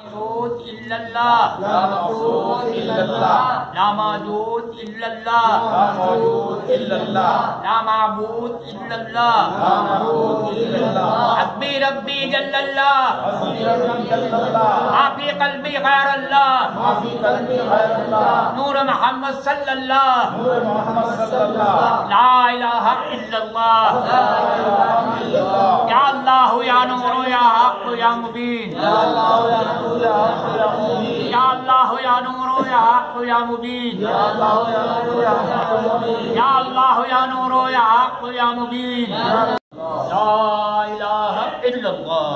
معبود الا اللہ لا معبود الا اللہ لا معبود الا اللہ لا معبود الا اللہ لا معبود الا اللہ لا معبود الا اللہ حسبی ربی جل اللہ حسبی ربی جل اللہ ما فی قلبی غیر اللہ ما فی قلبی غیر اللہ نور محمد صلی اللہ نور محمد صلی اللہ لا الہ الا اللہ لا الہ الا اللہ یا اللہ یا نور یا حق یا مبین یا اللہ یا نور یا اللہ یا نور یا حق یا مبین یا اللہ یا نور یا حق یا اللہ یا نور یا حق یا مبین لا الہ الا اللہ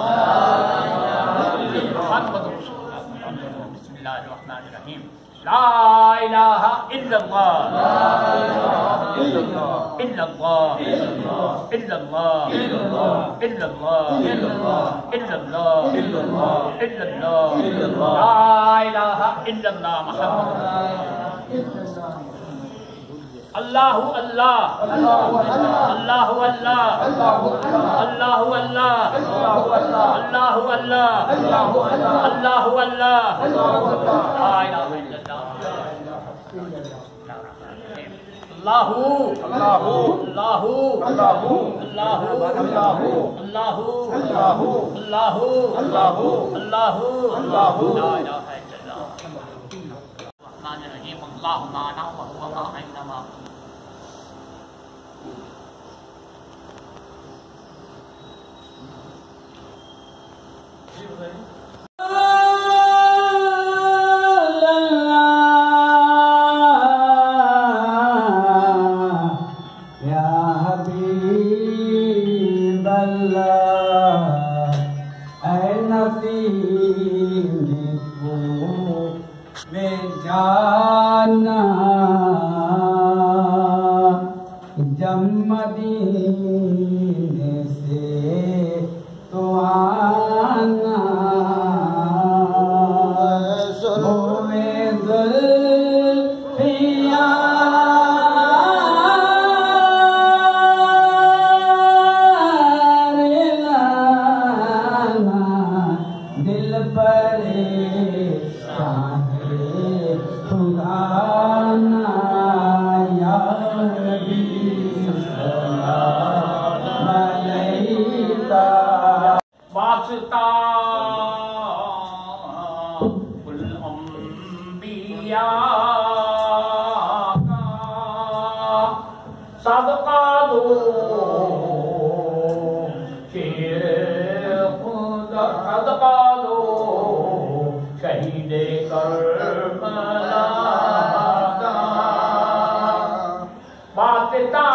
محمد رسول اللہ بسم اللہ الرحمن الرحیم لا الہ الا اللہ الا اللہ الا اللہ الا اللہ الا اللہ الا اللہ لا الہ الا اللہ محمد اللہ اللہ اللہ اللہ اللہ اللہ اللہ اللہ اللہ اللہ لا الہ الا اللہ اللہ اللہ اللہ اللہ اللہ اللہ اللہ اللہ اللہ اللہ اللہ لا الہ الا اللہ الرحمن الرحیم اللہ معنا وهو معنا مدینے سے تو آنا سروے زلفیاں لانا دل پریشان ہے خدانا یا نبی واسطہ الانبیاء کا صدقہ دو شیر خدا صدقہ دو شہید کربلا کا واسطہ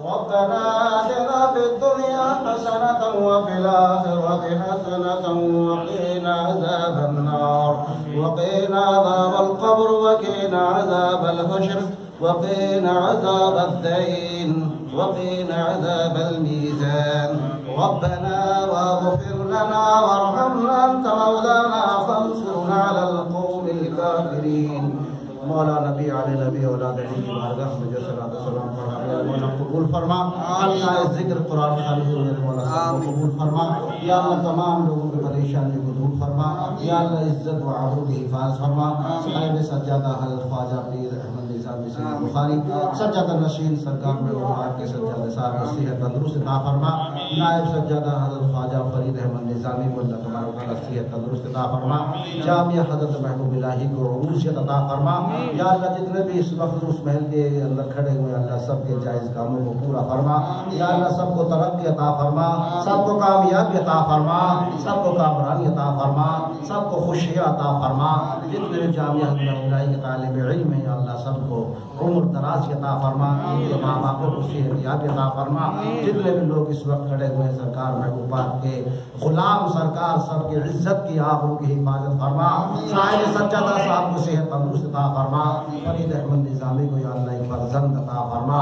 ربنا آتنا في الدنيا حسنة وفي الآخرة حسنة وقنا عذاب النار وقنا عذاب القبر وقنا عذاب الحشر وقنا عذاب الدين وقنا عذاب الميزان ربنا واغفر لنا وارحمنا أنت مولانا فانصرنا على القوم الكافرين مولا نبی علی نبی اولاد علی کی بارگاہ میں جو صلاۃ و سلام پڑھا ہے مولا قبول فرما اللہ اس ذکر قرآن خانی میرے مولا صاحب قبول فرما یا اللہ تمام لوگوں کی پریشانی کو دور فرما یا اللہ عزت و آبرو کی حفاظ فرما صاحب سجادہ حضرت خواجہ پیر احمد نظامی سید بخاری سجادہ نشین سرکار میں آپ کے سجادہ صاحب کی صحت تندرست عطا فرما، نائب سجادہ حضرت خواجہ فرید احمد نظامی کو اللہ تبارک و تعالیٰ صحت تندرست عطا فرما، جامعہ حضرت محبوب الہی کو عروسیت عطا فرما، یا اللہ جتنے بھی اس وقت اس محل کے اندر کھڑے ہوئے اللہ سب کے جائز کاموں کو پورا فرما، یا اللہ سب کو ترقی عطا فرما، سب کو کامیابی عطا فرما، سب کو کامرانی عطا فرما، سب کو خوشیاں عطا فرما، جتنے بھی جامعہ الہی کے طالب علم ہیں یا اللہ سب کو عمر دراز عطا فرما، ان کے ماں باپوں کو صحت عطا فرما، جتنے بھی لوگ اس وقت کھڑے ہوئے سرکار محبوب پاک کے غلام سرکار سب کی عزت کی آبرو کی حفاظت فرما، صاحب سجادہ صاحب کو صحت تندرست عطا فرما، فرید احمد نظامی کو یا اللہ ایک فرزند عطا فرما،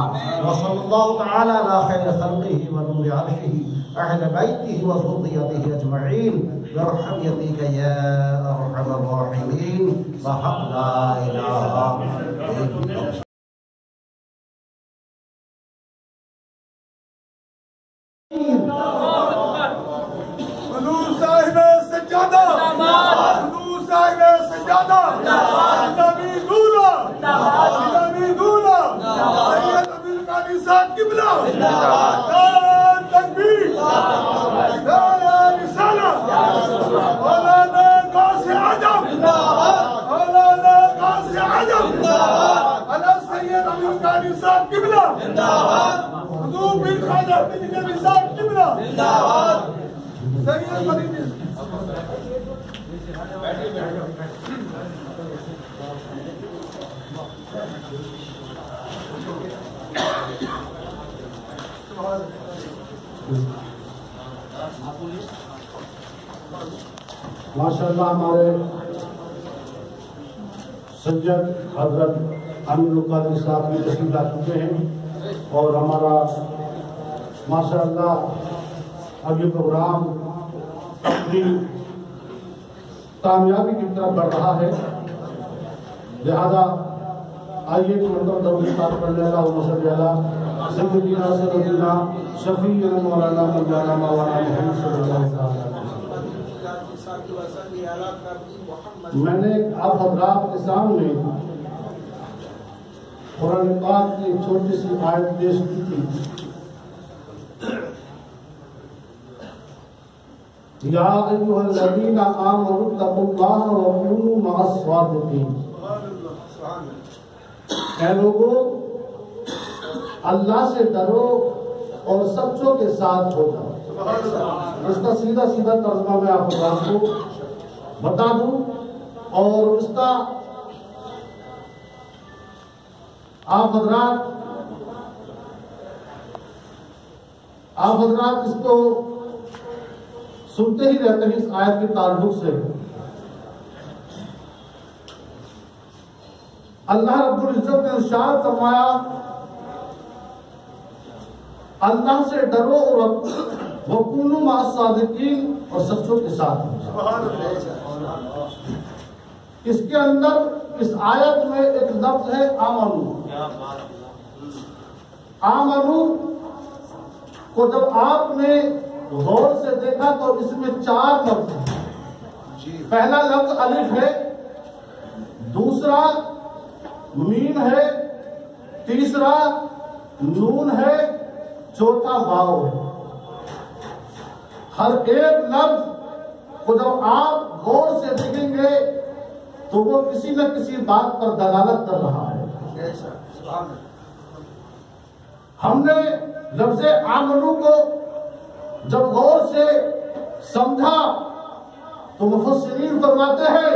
وصلی اللہ تعالی علی خیر خلقہ و نور عرشہ اہل بیتہ و ذریتہ اجمعین برحمتک یا ارحم الراحمین بحق لا الہ الا اللہ۔ حضور صاحب سجادہ، حضور صاحب سجادہ، نبی دولا، نبی دولا، سید عبد القادر صاحب قبلہ، نعرہ تکبیر، نعرہ رسالت، مولانا غوث اعظم، مولانا غوث اعظم، علی سید عبد القادر صاحب قبلہ، حضور پیر خواجہ احمد نظامی صاحب قبلہ، سید فرید ماشاءاللہ ہمارے سجد حضرت امیر القادری صاحب بھی تشریف لا چکے ہیں اور ہمارا ماشاءاللہ اب یہ پروگرام اپنی کامیابی کی طرف بڑھ رہا ہے، لہذا آئیے کہ مطلب درود پاک پڑھ لے اللہم صلی علی سیدنا سیدنا شفیعنا مولانا مولانا مولانا محمد صلی اللہ علیہ وسلم۔ میں نے آپ حضرات کے سامنے قرآن پاک کی چھوٹی سی آیت پیش کی تھی، یا ایھا الذین آمنوا اتقوا اللہ وکونوا مع الصادقین۔ اے لوگو اللہ سے ڈرو اور سچوں کے ساتھ ہو جاؤ۔ اس کا سیدھا سیدھا ترجمہ میں آپ کو بتا دوں اور اس کا آپ حضرات اس کو سنتے ہی رہتے ہیں اس آیت کے تعلق سے۔ اللہ رب العزت نے ارشاد فرمایا اللہ سے ڈرو اور وکونوا مع الصادقین اور سچوں کے ساتھ ہو۔ اس کے اندر اس آیت میں ایک لفظ ہے آمنو۔ آمنو کو جب آپ نے غور سے دیکھا تو اس میں 4 لفظ ہیں۔ پہلا لفظ الف ہے، دوسرا میم ہے، تیسرا نون ہے، چوتھا واو ہے۔ ہر ایک لفظ کو جب آپ غور سے دیکھیں گے تو وہ کسی نہ کسی بات پر دلالت کر رہا ہے۔ ہم نے لفظ آمنو کو جب غور سے سمجھا تو مفسرین فرماتے ہیں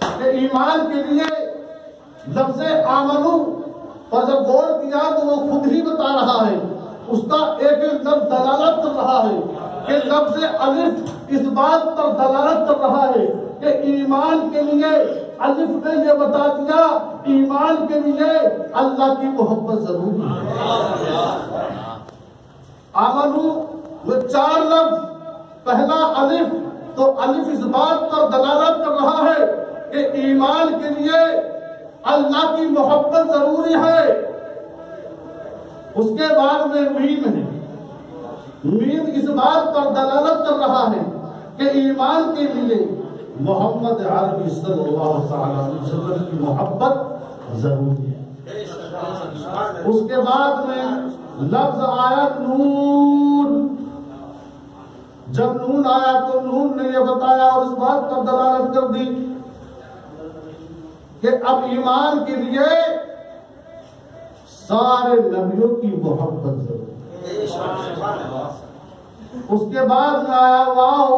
کہ ایمان کے لیے لفظ آمنو پر جب غور کیا تو وہ خود ہی بتا رہا ہے، اس کا ایک ایک لفظ دلالت کر رہا ہے کہ لفظ الف اس بات پر دلالت کر رہا ہے کہ ایمان کے لیے الف نے یہ بتا دیا ایمان کے لیے اللہ کی محبت ضروری ہے۔ آمنو وہ 4 لفظ، پہلا الف تو الف اس بات پر دلالت کر رہا ہے کہ ایمان کے لیے اللہ کی محبت ضروری ہے۔ اس کے بعد میں میم ہے، میم اس بات پر دلالت کر رہا ہے کہ ایمان کے لیے محمد عربی صلی اللہ علیہ وسلم کی محبت ضروری ہے۔ اس کے بعد میں لفظ آیا نون، جب نون آیا تو نون نے یہ بتایا اور اس بات پر دلالت کر دی کہ اب ایمان کے لیے سارے نبیوں کی محبت ضروری ہے۔ اس کے بعد میں آیا واو،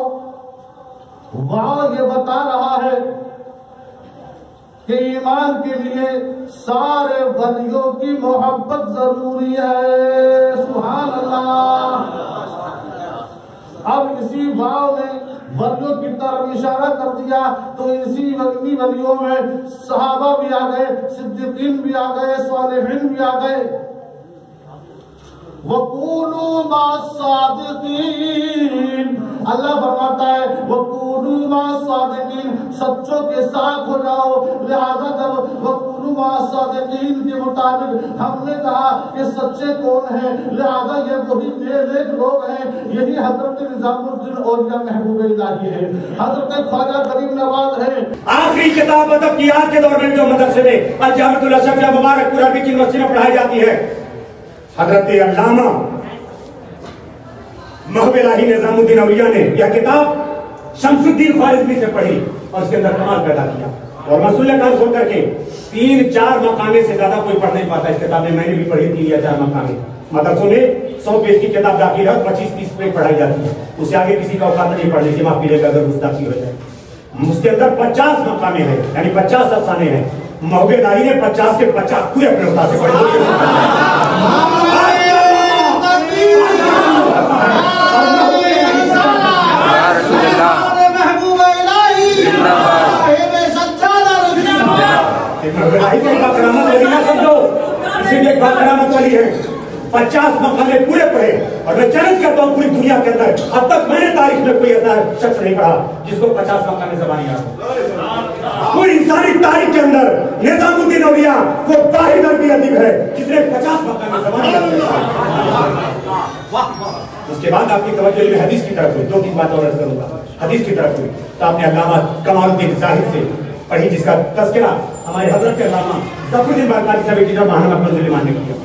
واو یہ بتا رہا ہے کہ ایمان کے لیے سارے ولیوں کی محبت ضروری ہے۔ سبحان اللہ۔ اب اسی واو نے ولیوں کی طرف اشارہ کر دیا تو اسی ولیوں میں صحابہ بھی آ گئے، صدیقین بھی آ گئے، صالحین بھی آ گئے۔ وَقُولُوا مَعَ الصَّادِقِينَ، اللہ فرماتا ہے وَقُولُوا مَعَ الصَّادِقِينَ، سچوں کے ساتھ ہو جاؤ۔ لہذا جب وَقُولُوا مَعَ الصَّادِقِينَ کے مطابق ہم نے کہا کہ سچے کون ہیں، لہذا یہ وہی نیک لوگ ہیں، یہی حضرت نظام الدین اولیاء محبوب الہی ہے، حضرت خواجہ غریب نواز ہے۔ آخری کتاب ادب کی آج کے دور میں جو مدرسے میں الجامعۃ الاشرفیہ مبارک پور عربی کی یونیورسٹی میں پڑھائی جاتی ہے، حضرت علامہ محب الہی نظام الدین اولیاء نے یہ کتاب شمس الدین خوارزمی سے پڑھی اور اس کے اندر کمال پیدا کیا، اور مسئلہ کام چھوڑ کر کے 3-4 مقامے سے زیادہ کوئی پڑھ نہیں پاتا۔ اس کتاب میں نے بھی پڑھی 3 یا 4 مقامے۔ مدرسوں میں 100 پیج کی کتاب داخل ہے اور 25-30 پیج پڑھائی جاتی ہے، اس سے آگے کسی کا اوقات نہیں پڑھنے کی، معاف کیجیے گا اگر اس داخل ہو جائے۔ اس کے اندر 50 مقامے ہیں، یعنی 50 افسانے ہیں۔ محب الہی نے 50 کے 50 پورے اپنے استاد سے پڑھے۔ کرامت والی ہے، 50 مقامے پورے پڑھے، اور میں چیلنج کرتا ہوں پوری دنیا کے اندر اب تک میں نے تاریخ میں کوئی ایسا شخص نہیں پڑھا جس کو 50 مقامے زبانی یاد ہو۔ پوری انسانی تاریخ کے اندر نظام الدین اولیاء وہ واحد عربی ادیب ہے جس نے 50 مقامے زبانی یاد کیا۔ اس کے بعد آپ کی توجہ میں حدیث کی طرف ہوئی، 2-3 بات اور عرض کروں گا۔ حدیث کی طرف ہوئی تو آپ نے علامہ کمال الدین زاہد سے پڑھی، جس کا تذکرہ ہمارے حضرت علامہ ظفر الدین بارکاری صاحب کی طرف ماہانہ احمد سلیمان نے کیا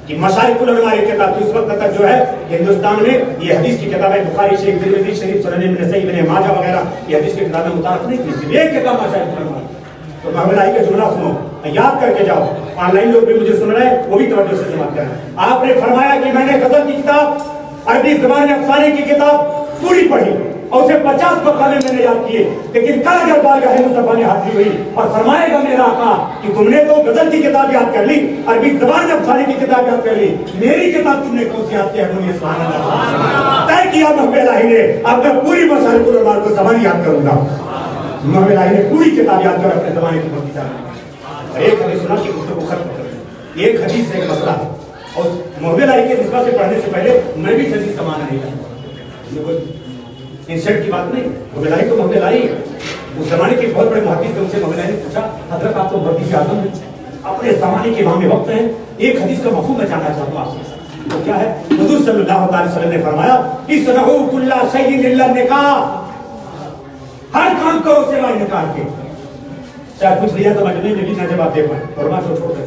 کہ مشارق العلماء کی کتاب اس وقت تک جو ہے ہندوستان میں یہ حدیث کی کتاب ہے، بخاری شریف، ترمذی شریف، سنن ابن نسائی، ابن ماجہ وغیرہ یہ حدیث کی کتابیں متعارف نہیں تھی، صرف ایک کتاب مشارق العلماء۔ تو محب الہی کا جملہ سنو، یاد کر کے جاؤ، آن لائن لوگ بھی مجھے سن رہے ہیں وہ بھی توجہ سے سماعت کریں۔ آپ نے فرمایا کہ میں نے غزل کی کتاب، عربی زبان افسانے کی کتاب پوری پڑھی اور اسے 50 مقامے میں نے یاد کیے، لیکن کل اگر بارگاہ مصطفیٰ میں حاضری ہوئی اور فرمائے گا میرا آقا کہ تم نے تو غزل کی کتاب یاد کر لی، عربی زبان افسانے کی کتاب یاد کر لی، میری کتاب تم نے کون سی یاد کیا ہے؟ سبحان اللہ۔ طے کیا محب الہی نے اب میں پوری مشارق العلماء کو زبان یاد کروں گا۔ محب الہی نے پوری کتاب یاد کر اپنے زمانے کی بہت اور ایک حدیث سنا کہ گفتگو ختم کر دی، ایک حدیث سے ایک مسئلہ ہے، اور محب الہی کے نسبت سے پڑھنے سے پہلے میں بھی اس حدیث کا معنی نہیں جانتا، انسلٹ کی بات نہیں۔ محب الہی تو محب الہی ہے، اس زمانے کے بہت بڑے محدث تھے، ان سے محب الہی نے پوچھا حضرت آپ تو محدث اعظم ہیں، اپنے زمانے کے امام وقت ہیں، ایک حدیث کا مفہوم میں جاننا چاہتا ہوں آپ سے، تو کیا ہے؟ حضور صلی اللہ علیہ وسلم نے فرمایا اصنعوا کل شیء الا النکاح، ہر کام کرو سوائے نکاح کے۔ چاہے کچھ لیا تو مجموعے میں بھی نہ جواب دے پائے، فرما چھوڑ کر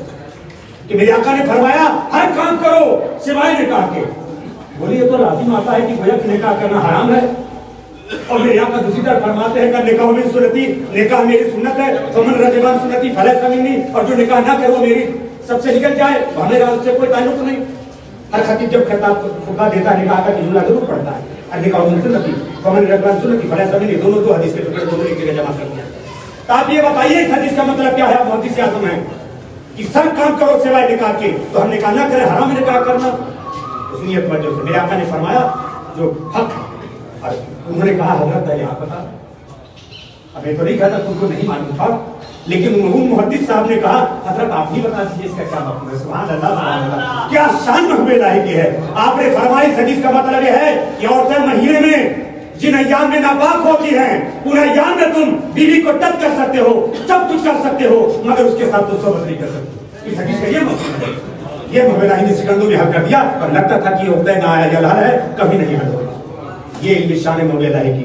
کہ میرے آقا نے فرمایا ہر کام کرو سوائے نکاح کے۔ بولی یہ تو لازم آتا ہے کہ گویا کہ نکاح کرنا حرام ہے، اور میرے آقا دوسری طرف فرماتے ہیں کہ نکاح من سنتی، نکاح میری سنت ہے، فمن رغب عن سنتی فلیس منی، اور جو نکاح نہ کرے وہ میری سب سے نکل جائے، ہمیرا اس سے کوئی تعلق نہیں۔ ہر خطیب جب خطبہ دیتا ہے نکاح کا جملہ ضرور پڑھتا ہے، نکاح من سنتی فمن رغب عن سنتی فلیس منی، دونوں دو حدیث کے ٹکڑے دونوں ایک جگہ جمع کر دیا۔ تو آپ یہ بتائیے اس حدیث کا مطلب کیا ہے؟ محدث اعظم ہے کہ سب کام کرو سوائے نکاح کے، تو ہم نکاح نہ کریں، حرام ہے نکاح کرنا۔ اس نیت وجہ سے میرے آقا نے فرمایا جو حق، اور انہوں نے کہا حضرت ہے یہاں پتا، اب یہ تو نہیں کہتا تم کو نہیں معلوم تھا، لیکن مرحوم محدث صاحب نے کہا حضرت آپ ہی بتا دیجیے اس کا کیا مفہوم ہے۔ سبحان اللہ، سبحان اللہ، کیا شان محب الہی کی ہے۔ آپ نے فرمایا اس حدیث کا مطلب یہ ہے کہ عورتیں مہینے میں جن ایام میں ناپاک ہوتی ہیں ان ایام میں تم بیوی کو ٹچ کر سکتے ہو، سب کچھ کر سکتے ہو، مگر اس کے ساتھ تو صحبت نہیں کر سکتے۔ اس حدیث کا یہ مطلب ہے، یہ محب الہی نے سکندوں میں حل کر دیا، اور لگتا تھا کہ یہ عقدہ نہ آیا جلال ہے، کبھی نہیں حل ہوگا۔ یہ علم شان محب الہی کی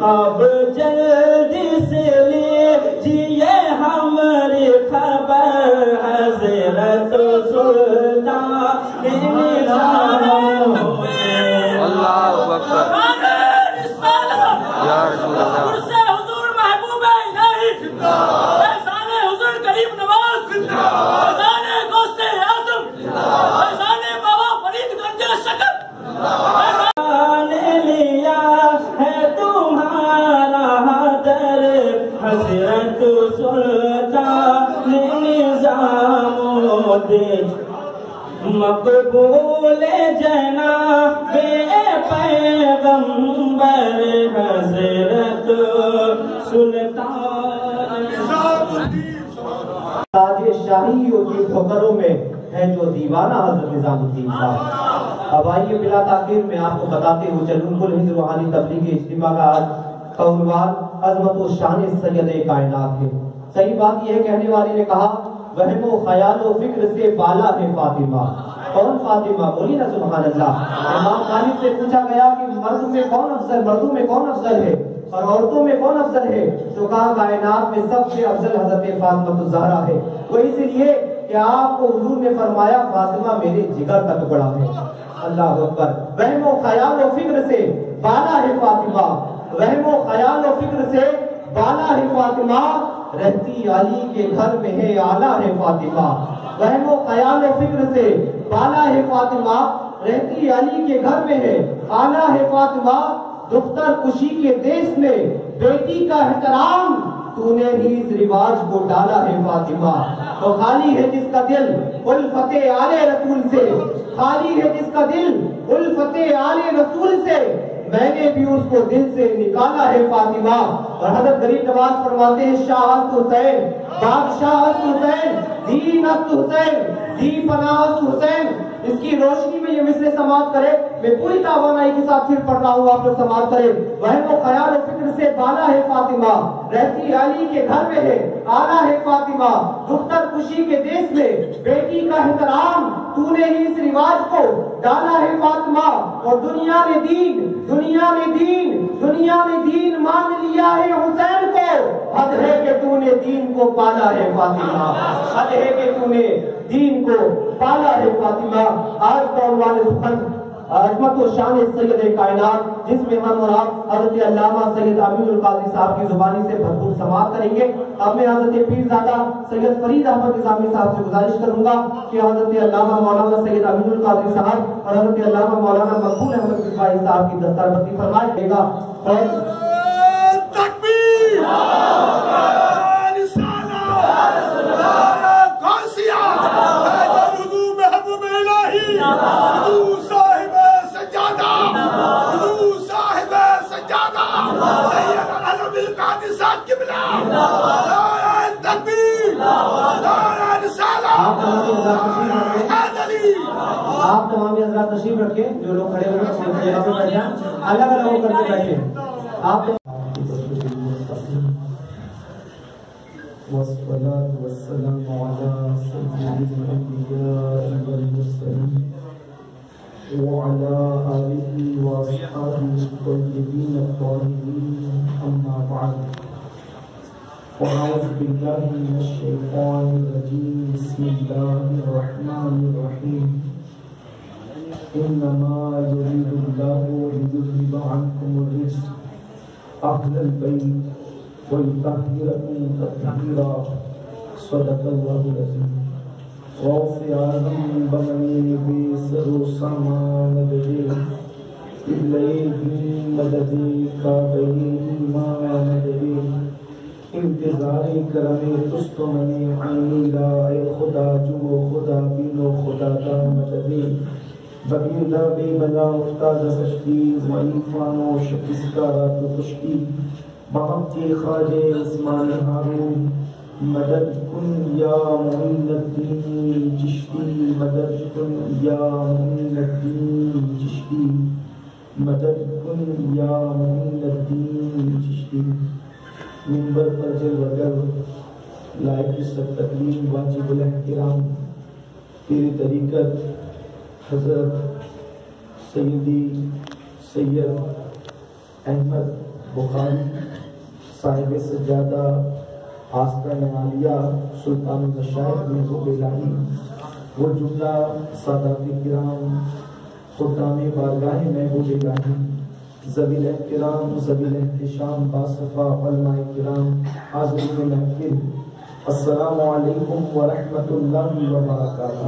اب جلدی سے لیجیے ہماری خبر حضرت سلطان نظام اللہ اکبر یا رسول اللہ حضور محبوب الہی احسان حضور کریم نواز احسان غوث اعظم احسان بابا فرید گنج شکر نے لیا ہے تمہارا در حضرت سلطان نظام الدین مقبول جناب پیغمبر حضرت سلطان تاج شاہی کی ٹھوکروں میں ہے جو دیوانہ حضرت نظام الدین صاحب۔ اب آئیے بلا تاخیر میں آپ کو بتاتے ہوئے چلوں کل ہند روحانی تبلیغی اجتماع کا آج کا عنوان عظمت و شان سید کائنات ہے۔ صحیح بات یہ ہے، کہنے والے نے کہا وہم و خیال و فکر سے بالا ہے فاطمہ۔ کون فاطمہ؟ بولی نا سبحان اللہ۔ امام غالب سے پوچھا گیا کہ مردوں میں کون افضل ہے اور عورتوں میں کون افضل ہے؟ تو کہا کائنات میں سب سے افضل حضرت فاطمہ الزہرا ہے۔ وہ اس لیے کہ آپ کو حضور نے فرمایا فاطمہ میرے جگر کا ٹکڑا ہے۔ اللہ اکبر۔ وہم و خیال و فکر سے بالا ہے فاطمہ، وہم و خیال و فکر سے بالا ہے فاطمہ، رہتی علی کے گھر میں ہے اعلیٰ ہے فاطمہ۔ وہم و خیال و فکر سے بالا ہے فاطمہ، رہتی علی کے گھر میں ہے اعلیٰ ہے فاطمہ، دختر کشی کے دیس میں بیٹی کا احترام تو نے ہی اس رواج کو ڈالا ہے فاطمہ۔ تو خالی ہے جس کا دل الفت آل رسول سے، خالی ہے جس کا دل الفت آل رسول سے، میں نے بھی اس کو دل سے نکالا ہے فاطمہ۔ اور حضرت غریب نواز فرماتے ہیں شاہ است حسین، بادشاہ است حسین، دین است حسین، دی پناہ است حسین۔ اس کی روشنی میں یہ مثل سماعت کرے، میں پوری توانائی کے ساتھ پھر پڑھ رہا ہوں، آپ لوگ سماعت کریں۔ وہم و خیال و فکر سے بالا ہے فاطمہ، رہتی علی کے گھر میں ہے اعلیٰ ہے فاطمہ، دختر خوشی کے دیس میں بیٹی کا احترام تو نے ہی اس رواج کو ڈالا ہے فاطمہ۔ اور دنیا نے دین مان لیا ہے حسین کو، حد ہے کہ تو نے دین کو پالا ہے فاطمہ، حد ہے کہ تو نے دین کو پالا ہے فاطمہ۔ آج کا عنوان سخن عظمت و شان سید کائنات، جس میں ہم اور آپ حضرت علامہ سید امین القادری صاحب کی زبانی سے بھرپور سماعت کریں گے۔ اب میں حضرت پیرزادہ سید فرید احمد نظامی صاحب سے گزارش کروں گا کہ حضرت علامہ مولانا سید امین القادری صاحب اور حضرت علامہ مولانا مقبول احمد مصباحی صاحب کی دستاربندی فرمائے گا۔ تکبیر، آپ تمام حضرات تشریف رکھیں، جو لوگ کھڑے ہوئے ہیں بیٹھے، الگ الگ ہو کر کے بیٹھے۔ آپ والصلاة والسلام على سيد الأنبياء والمرسلين وعلى آله وأصحابه الطيبين الطاهرين، أما بعد، فأعوذ بالله من الشيطان الرجيم، بسم الله الرحمن الرحيم، إنما يريد الله ليذهب عنكم الرجس أهل البيت وَيُطَهِّرَكُمْ تَطْهِيرًا۔ صدق اللہ العظیم۔ غوث اعظم بمنی بے سر و سامان دے، قبلے بھی مدد کعبہ ایمان دے، انتظار کرم تست منی عینی لا، اے خدا جو خدا بینو خدا دا مدد، بگیردہ بے بلا افتاد کشتی، ضعیفان و شکستہ تو کشتی، بہت کے خواجہ عثمان ہارون، مدد کن یا معین الدین چشتی، مدد کن یا معین الدین چشتی، مدد کن یا معین الدین چشتی۔ منبر پر جلوگر لائق سب تکلیم واجب الاحترام، تیری طریقت حضرت سیدی سید احمد بخاری صاحب سجادہ آستان عالیہ سلطان المشائخ محبوب الہی وہ جملہ سادات کرام خدام بارگاہ محبوب الہی ذویل احترام ذویل احتشام باصفا علماء کرام حاضرین محفل السلام علیکم ورحمۃ اللہ وبرکاتہ۔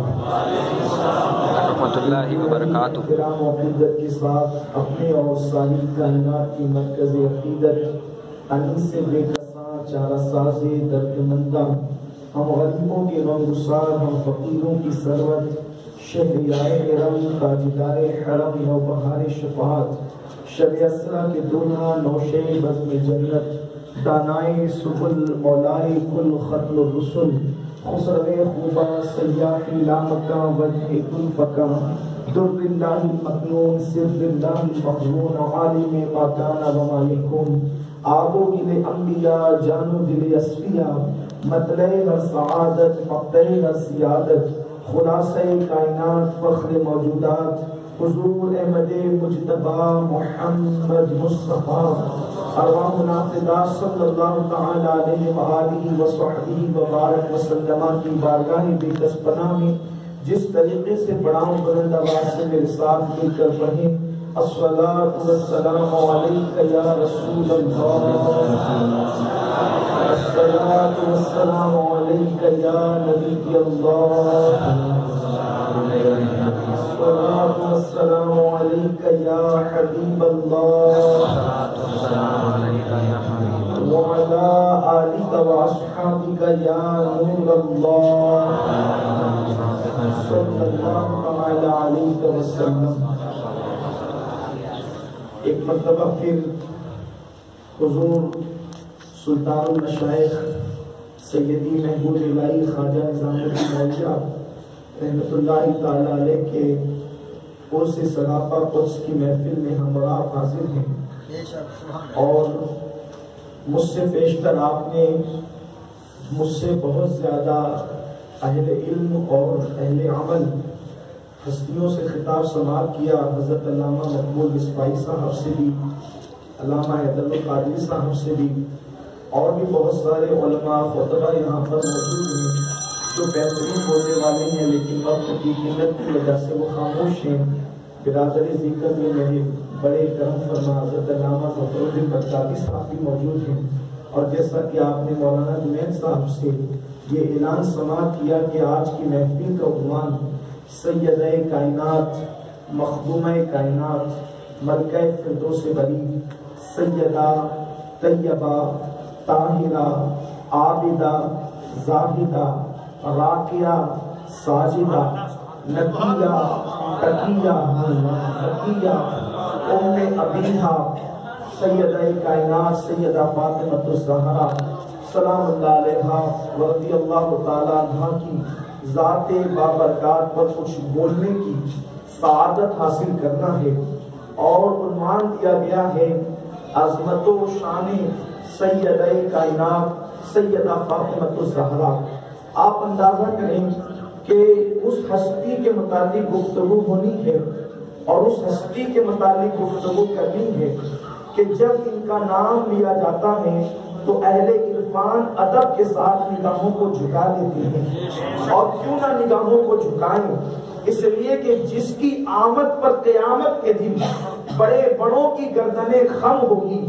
ورحمۃ اللہ وبرکاتہ۔ کرام و عقیدت کے ساتھ اپنے اور ساری کائنات کی مرکز عقیدت انیس بے کساں چارہ ساز درد مندہ ہم غریبوں کے غمگسار ہم فقیروں کی ثروت شہریائے حرم تاجدار حرم نوبہار شفاعت شب اسرا کے دلہا نوشے بزم جنت دانائے سبل مولائے کل ختم الرسل خسرو خوبا سیاحی لامکہ وجہ کل فکا در اللہ المکنون سر اللہ المخزون عالم ما کان وما یکون آبو گل انبیاء جانو دل اسفیاء مطلع و سعادت مقطع و سیادت خلاصہ کائنات فخر موجودات حضور احمد مجتبی محمد مصطفیٰ ارواح منافدہ صلی اللہ تعالی علیہ وآلہ وصحبہ وبارک وسلم کی بارگاہ بے کس پناہ میں جس طریقے سے بڑاؤں بلند آواز سے میرے ساتھ مل کر پڑھیں الصلاۃ والسلام علیک یا رسول اللہ، الصلاۃ والسلام علیک یا نبی اللہ، الصلاۃ والسلام علیک یا حبیب اللہ وعلی آلک واصحابک یا نور اللہ صلی اللہ تعالی علیہ وسلم۔ ایک مرتبہ پھر حضور سلطان المشائخ سیدی محبوب الہی خواجہ نظام الدین اولیاء رحمۃ اللہ تعالی علیہ کے عرس سراپا قدس کی محفل میں ہم آپ حاضر ہیں اور مجھ سے پیشتر آپ نے مجھ سے بہت زیادہ اہل علم اور اہل عمل ہستیوں سے خطاب سماعت کیا، حضرت علامہ مقبول مصباحی صاحب سے بھی، علامہ حیدر القادری صاحب سے بھی، اور بھی بہت سارے علماء خطبہ یہاں پر موجود ہیں جو بہترین بولنے والے ہیں لیکن وقت کی قلت کی وجہ سے وہ خاموش ہیں۔ برادر ذکر میں میرے بڑے کرم فرما حضرت علامہ ظفر الدین بغدادی صاحب بھی موجود ہیں، اور جیسا کہ آپ نے مولانا جنید صاحب سے یہ اعلان سماعت کیا کہ آج کی محفل کا عنوان سیدہ کائنات مخدومہ کائنات ملکہ فردوس بری سیدہ طیبہ طاہرہ عابدہ زاہدہ راکعہ ساجدہ نقیہ تقیہ ذکیہ ام ابیہا سیدہ کائنات سیدہ فاطمہ الزہرا سلام اللہ علیہا رضی اللہ تعالیٰ عنہ کی ذات بابرکات پر کچھ بولنے کی سعادت حاصل کرنا ہے، اور عنوان دیا گیا ہے عظمت و شان سیدہ کائنات سیدہ فاطمہ الزہرا۔ آپ اندازہ کریں کہ اس ہستی کے متعلق گفتگو ہونی ہے اور اس ہستی کے متعلق گفتگو کرنی ہے کہ جب ان کا نام لیا جاتا ہے تو اہل عرفان ادب کے ساتھ نگاہوں کو جھکا دیتے ہیں، اور کیوں نہ نگاہوں کو جھکائیں، اس لیے کہ جس کی آمد پر قیامت کے دن بڑے بڑوں کی گردنیں خم ہوگی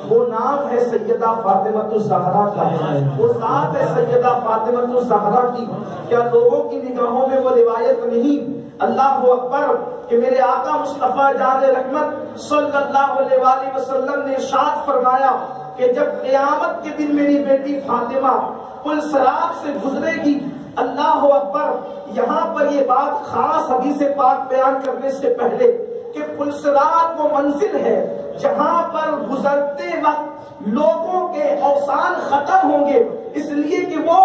وہ نام ہے سیدہ فاطمہ الزہرا کا، وہ ذات ہے سیدہ فاطمہ الزہرا کی۔ کیا لوگوں کی نگاہوں میں وہ روایت نہیں؟ اللہ اکبر کہ میرے آقا مصطفیٰ جان رحمت صلی اللہ علیہ وآلہ وسلم نے ارشاد فرمایا کہ جب قیامت کے دن میری بیٹی فاطمہ پل صراط سے گزرے گی، اللہ اکبر، یہاں پر یہ بات خاص حدیث پاک بیان کرنے سے پہلے کہ پل صراط وہ منزل ہے جہاں پر گزرتے وقت لوگوں کے اوسان ختم ہوں گے، اس لیے کہ وہ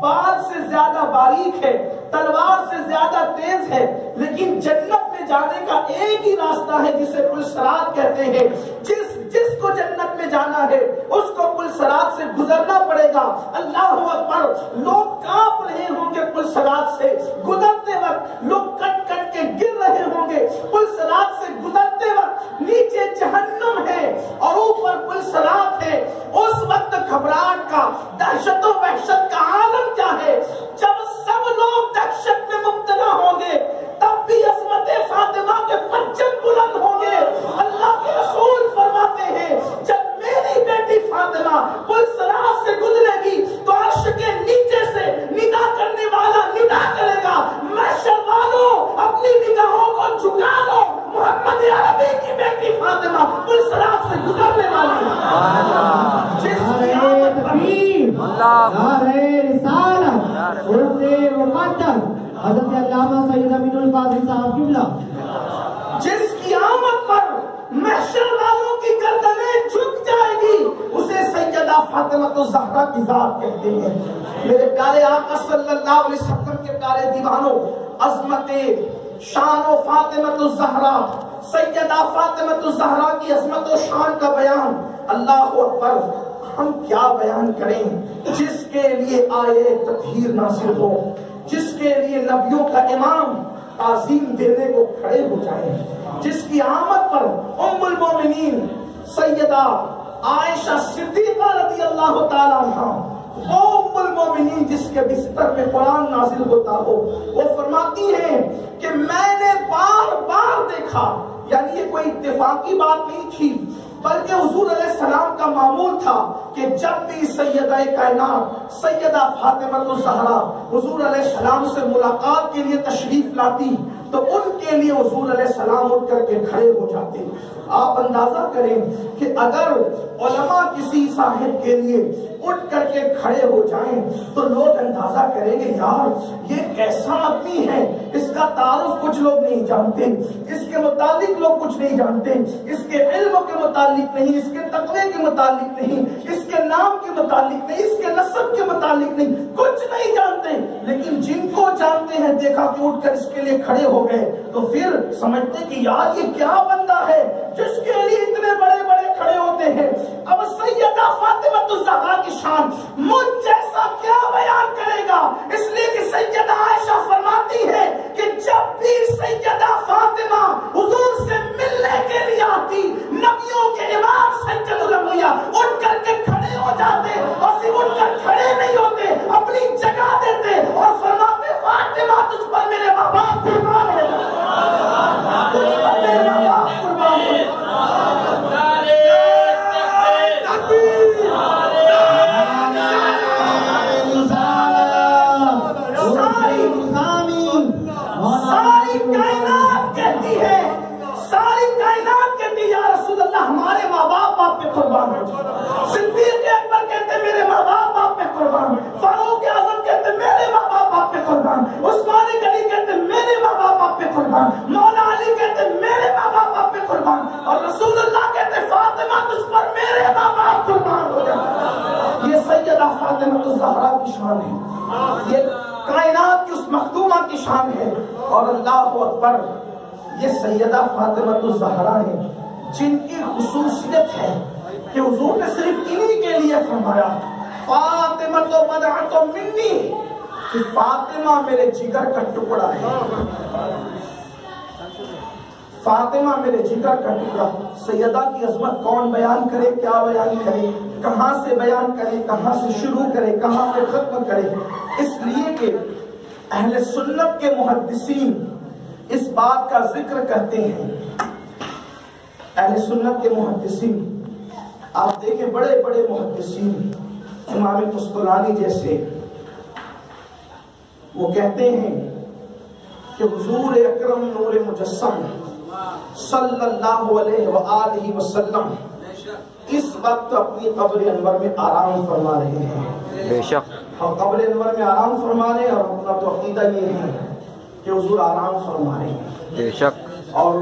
بال سے زیادہ باریک ہے، تلوار سے زیادہ تیز ہے، لیکن جنت میں جانے کا ایک ہی راستہ ہے جسے پل صراط کہتے ہیں۔ جس کو جنت میں جانا ہے اس کو پل صراط سے گزرنا پڑے گا۔ اللہ اکبر، لوگ کانپ رہے ہوں گے پل صراط سے گزرتے وقت، لوگ کٹ کٹ کے گر رہے ہوں گے پل صراط سے گزرتے وقت، نیچے جہنم ہے اور اوپر پل صراط کا دہشت و وحشت کا عالم کیا ہے. جب سب لوگ دہشت میں مبتلا ہوں گے تب بھی عظمت فاطمہ کے پرچم بلند ہوں گے. اللہ کے رسول فرماتے ہیں جب میری بیٹی فاطمہ پلسرات سے گزرے گی تو عرش کے نیچے سے ندا کرنے والا ندا کرے گا محشر والوں اپنی نگاہوں کو جھکا لو محمد عربی کی بیٹی فاطمہ پلسرات سے گزرنے والی جس کی آمد حضرت علامہ سید امین القادری صاحب قبلہ جس کی آمد پر محشر والوں کی گردنیں جھک جائے گی اسے سیدہ فاطمہ الزہرا کی ذات کہتے ہیں. میرے پیارے آقا صلی اللہ علیہ وسلم کے پیارے دیوانوں عظمت شان و فاطمہ الزہرا سیدہ فاطمہ الزہرا کی عظمت و شان کا بیان اللہ اکبر ہم کیا بیان کریں. جس کے لیے آئے تطہیر نازل ہو جس کے لیے نبیوں کا امام تعظیم دینے کو کھڑے ہو جائیں جس کی آمد پر ام المومنین سیدہ عائشہ صدیقہ رضی اللہ تعالیٰ عنہ وہ ام المومنین جس کے بستر میں قرآن نازل ہوتا ہو وہ فرماتی ہیں کہ میں نے بار بار دیکھا یعنی یہ کوئی اتفاقی بات نہیں تھی بلکہ حضور علیہ السلام کا معمول تھا کہ جب بھی سیدہ کائنات سیدہ فاطمہ الزہرا حضور علیہ السلام سے ملاقات کے لیے تشریف لاتی تو ان کے لیے حضور علیہ السلام اٹھ کر کے کھڑے ہو جاتے. آپ اندازہ کریں کہ اگر علماء کسی صاحب کے لیے اٹھ کر کے کھڑے ہو جائیں تو لوگ اندازہ کریں گے یار یہ کیسا آدمی ہے اس کا تعارف کچھ لوگ نہیں جانتے اس کے متعلق لوگ کچھ نہیں جانتے اس کے علم کے متعلق نہیں اس کے تقوی کے متعلق نہیں اس کے نام کے متعلق نہیں اس کے نسب کے متعلق نہیں کچھ نہیں جانتے. لیکن جن کو جانتے ہیں دیکھا کہ اٹھ کر اس کے لیے کھڑے ہو گئے تو پھر سمجھتے کہ یار یہ کیا بندہ ہے جس کے لیے اتنے بڑے بڑے کھڑے ہوتے ہیں. اب سیدہ فاطمہ الزہرا کی شان مجھ جیسا کیا بیان کرے گا اس لیے کہ سیدہ عائشہ فرماتی ہے کہ جب بھی سیدہ فاطمہ حضور سے ملنے کے لیے آتی نبیوں کے امام سید الانبیاء اٹھ کر کے کھڑے ہو جاتے اور صرف اٹھ کر کھڑے نہیں ہوتے اپنی جگہ دیتے اور فرماتے فاطمہ تجھ پر میرے ماں باپ قربان ہو تجھ پر میرے ماں باپ قربان ہو. ساری کائنات کہتی ہے یا رسول اللہ ہمارے ماں باپ آپ پہ قربان ہو. صدیق اکبر کہتے میرے ماں باپ آپ پہ قربان. فاروق اعظم کہتے میرے ماں باپ آپ پہ قربان. عثمان غنی کہتے میرے ماں باپ آپ پہ قربان. مولا علی کہتے میرے ماں باپ آپ پہ قربان. اور رسول اللہ کہتے فاطمہ تجھ پر میرے ماں باپ قربان ہو جائے. یہ سیدہ فاطمہ الزہرا کی شان ہے یہ کائنات کی اس مخدومہ کی شان ہے. اور اللہ اکبر یہ سیدہ فاطمہ الزہرا ہے جن کی خصوصیت ہے کہ حضور نے صرف انہی کے لیے فرمایا فاطمہ تو بضعۃ منی کہ فاطمہ میرے جگر کا ٹکڑا ہے. فاطمہ میرے جگر کا ٹکڑا. سیدہ کی عظمت کون بیان کرے کیا بیان کرے کہاں سے بیان کرے کہاں سے شروع کرے کہاں پہ ختم کرے. اس لیے کہ اہل سنت کے محدثین اس بات کا ذکر کرتے ہیں. اہل سنت کے محدثین آپ دیکھیں بڑے بڑے محدثین امام قسطلانی جیسے وہ کہتے ہیں کہ حضور اکرم نور مجسم صلی اللہ علیہ وآلہ وسلم اس وقت اپنی قبر انور میں آرام فرما رہے ہیں. بے شک ہم قبر انور میں آرام فرما رہے ہیں اور اپنا تو عقیدہ یہ ہے کہ حضور آرام فرما رہے ہیں. بے شک اور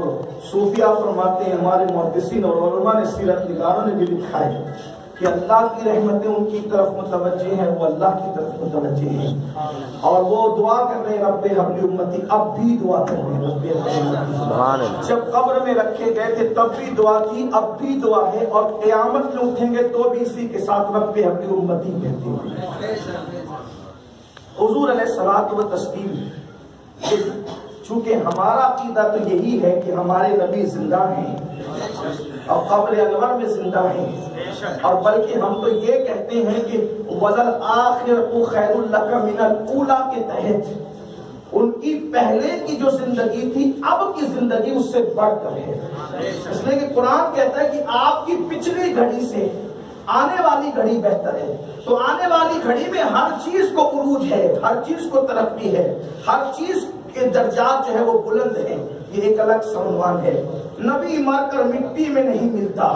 صوفیہ فرماتے ہیں ہمارے محدثین اور علماء نے سیرت نگاروں نے بھی لکھا ہے کہ اللہ کی رحمتیں ان کی طرف متوجہ ہیں وہ اللہ کی طرف متوجہ ہیں اور وہ دعا کر رہے ہیں رب حبلی امتی. اب بھی دعا کر رہے ہیں رب حبلی امتی. جب قبر میں رکھے گئے تھے تب بھی دعا تھی اب بھی دعا ہے اور قیامت میں اٹھیں گے تو بھی اسی کے ساتھ رب حبلی امتی کہتے ہیں. حضور علیہ الصلوۃ والتسلیم چونکہ ہمارا عقیدہ تو یہی ہے کہ ہمارے نبی زندہ ہیں اور قبر انور میں زندہ ہیں، اور بلکہ ہم تو یہ کہتے ہیں کہ وَذَلْ آخِرَةُ خَيْرٌ لَكَ مِنَ الْأُولَى کے تحت ان کی پہلے کی جو زندگی تھی اب کی زندگی اس سے بڑھ کر ہے، اس لیے کہ قرآن کہتا ہے کہ آپ کی پچھلی گھڑی سے آنے والی گھڑی بہتر ہے۔ تو آنے والی گھڑی میں ہر چیز کو عروج ہے، ہر چیز کو ترقی ہے، ہر چیز کے درجات جو ہے وہ بلند ہیں، یہ ایک الگ عنوان ہے۔ نبی مر کر مٹی میں نہیں ملتا،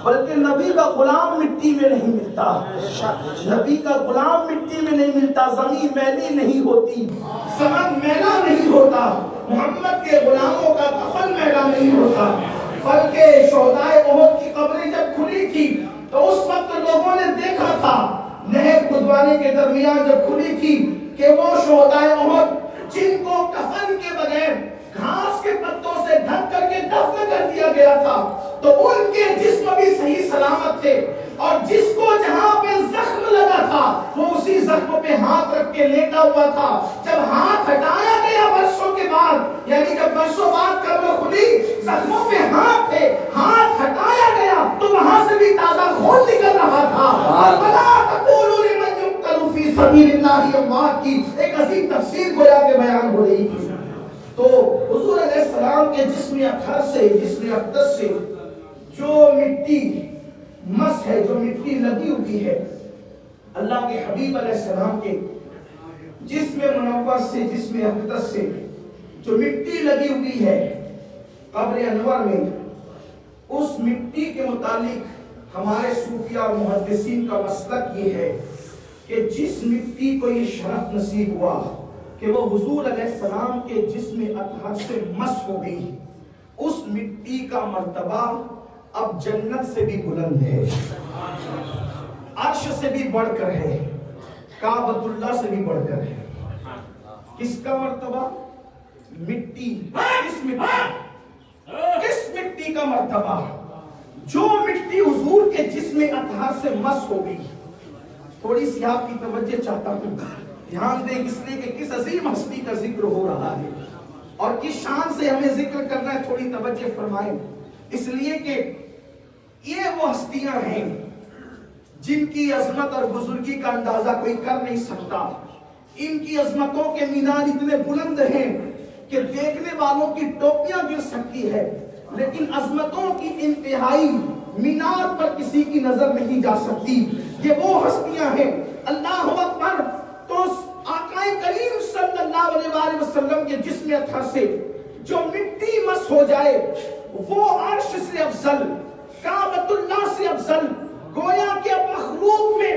بلکہ نبی کا غلام مٹی میں نہیں ملتا، نبی کا غلام مٹی میں نہیں ملتا، زمین میلی نہیں ہوتی، زمین میلا نہیں ہوتا، محمد کے غلاموں کا کفن میلا نہیں ہوتا، بلکہ شہدائے احد کی قبریں جب کھلی تھی تو اس وقت لوگوں نے دیکھا تھا نہر کھدوانے کے درمیان جب کھلی تھی کہ وہ شہدائے احد جن کو کفن کے بغیر گھاس کے پتوں سے ڈھک کر کے دفن کر دیا گیا تھا تو ان کے جسم بھی صحیح سلامت تھے، اور جس کو جہاں پہ زخم لگا تھا وہ اسی زخم پہ ہاتھ رکھ کے لیٹا ہوا تھا۔ جب ہاتھ ہٹایا گیا برسوں کے بعد، یعنی جب برسوں بعد قبر کھلی زخموں پہ ہاتھ تھے، ہاتھ ہٹایا گیا تو وہاں سے بھی تازہ خون نکل رہا تھا۔ فی سبیل اللہ اموات کی ایک عظیم تفسیر گویا کے بیان ہو رہی تھی۔ تو حضور علیہ السلام کے جسم اطہر سے، جسم اقدس سے جو مٹی مس ہے، جو مٹی لگی ہوئی ہے، اللہ کے حبیب علیہ السلام کے جسم منور سے، جسم اقدس سے جو مٹی لگی ہوئی ہے قبر انور میں، اس مٹی کے متعلق ہمارے صوفیہ اور محدثین کا مسلک یہ ہے کہ جس مٹی کو یہ شرف نصیب ہوا کہ وہ حضور علیہ السلام کے جسم اطہر سے مس ہو گئی، اس مٹی کا مرتبہ اب جنت سے بھی بلند ہے، عرش سے بھی بڑھ کر ہے، کعبۃ اللہ سے بھی بڑھ کر ہے۔ کس کا مرتبہ؟ مٹی، کس مٹی کا مرتبہ؟ جو مٹی حضور کے جسم اطہر سے مس ہو گئی۔ تھوڑی سی آپ کی توجہ چاہتا ہوں، دھیان دیں، اس لیے کہ کس عظیم ہستی کا ذکر ہو رہا ہے اور کس شان سے ہمیں ذکر کرنا ہے، تھوڑی توجہ فرمائیں، اس لیے کہ یہ وہ ہستیاں ہیں جن کی عظمت اور بزرگی کا اندازہ کوئی کر نہیں سکتا۔ ان کی عظمتوں کے مینار اتنے بلند ہیں کہ دیکھنے والوں کی ٹوپیاں گر سکتی ہے، لیکن عظمتوں کی انتہائی مینار پر کسی کی نظر نہیں جا سکتی۔ یہ وہ ہستیاں ہیں، اللہ اکبر۔ تو آقا کریم صلی اللہ علیہ وآلہ وسلم کے جسم اطہر سے جو مٹی مس ہو جائے وہ عرش سے افضل، کعبۃ اللہ سے افضل، گویا کہ مخلوق میں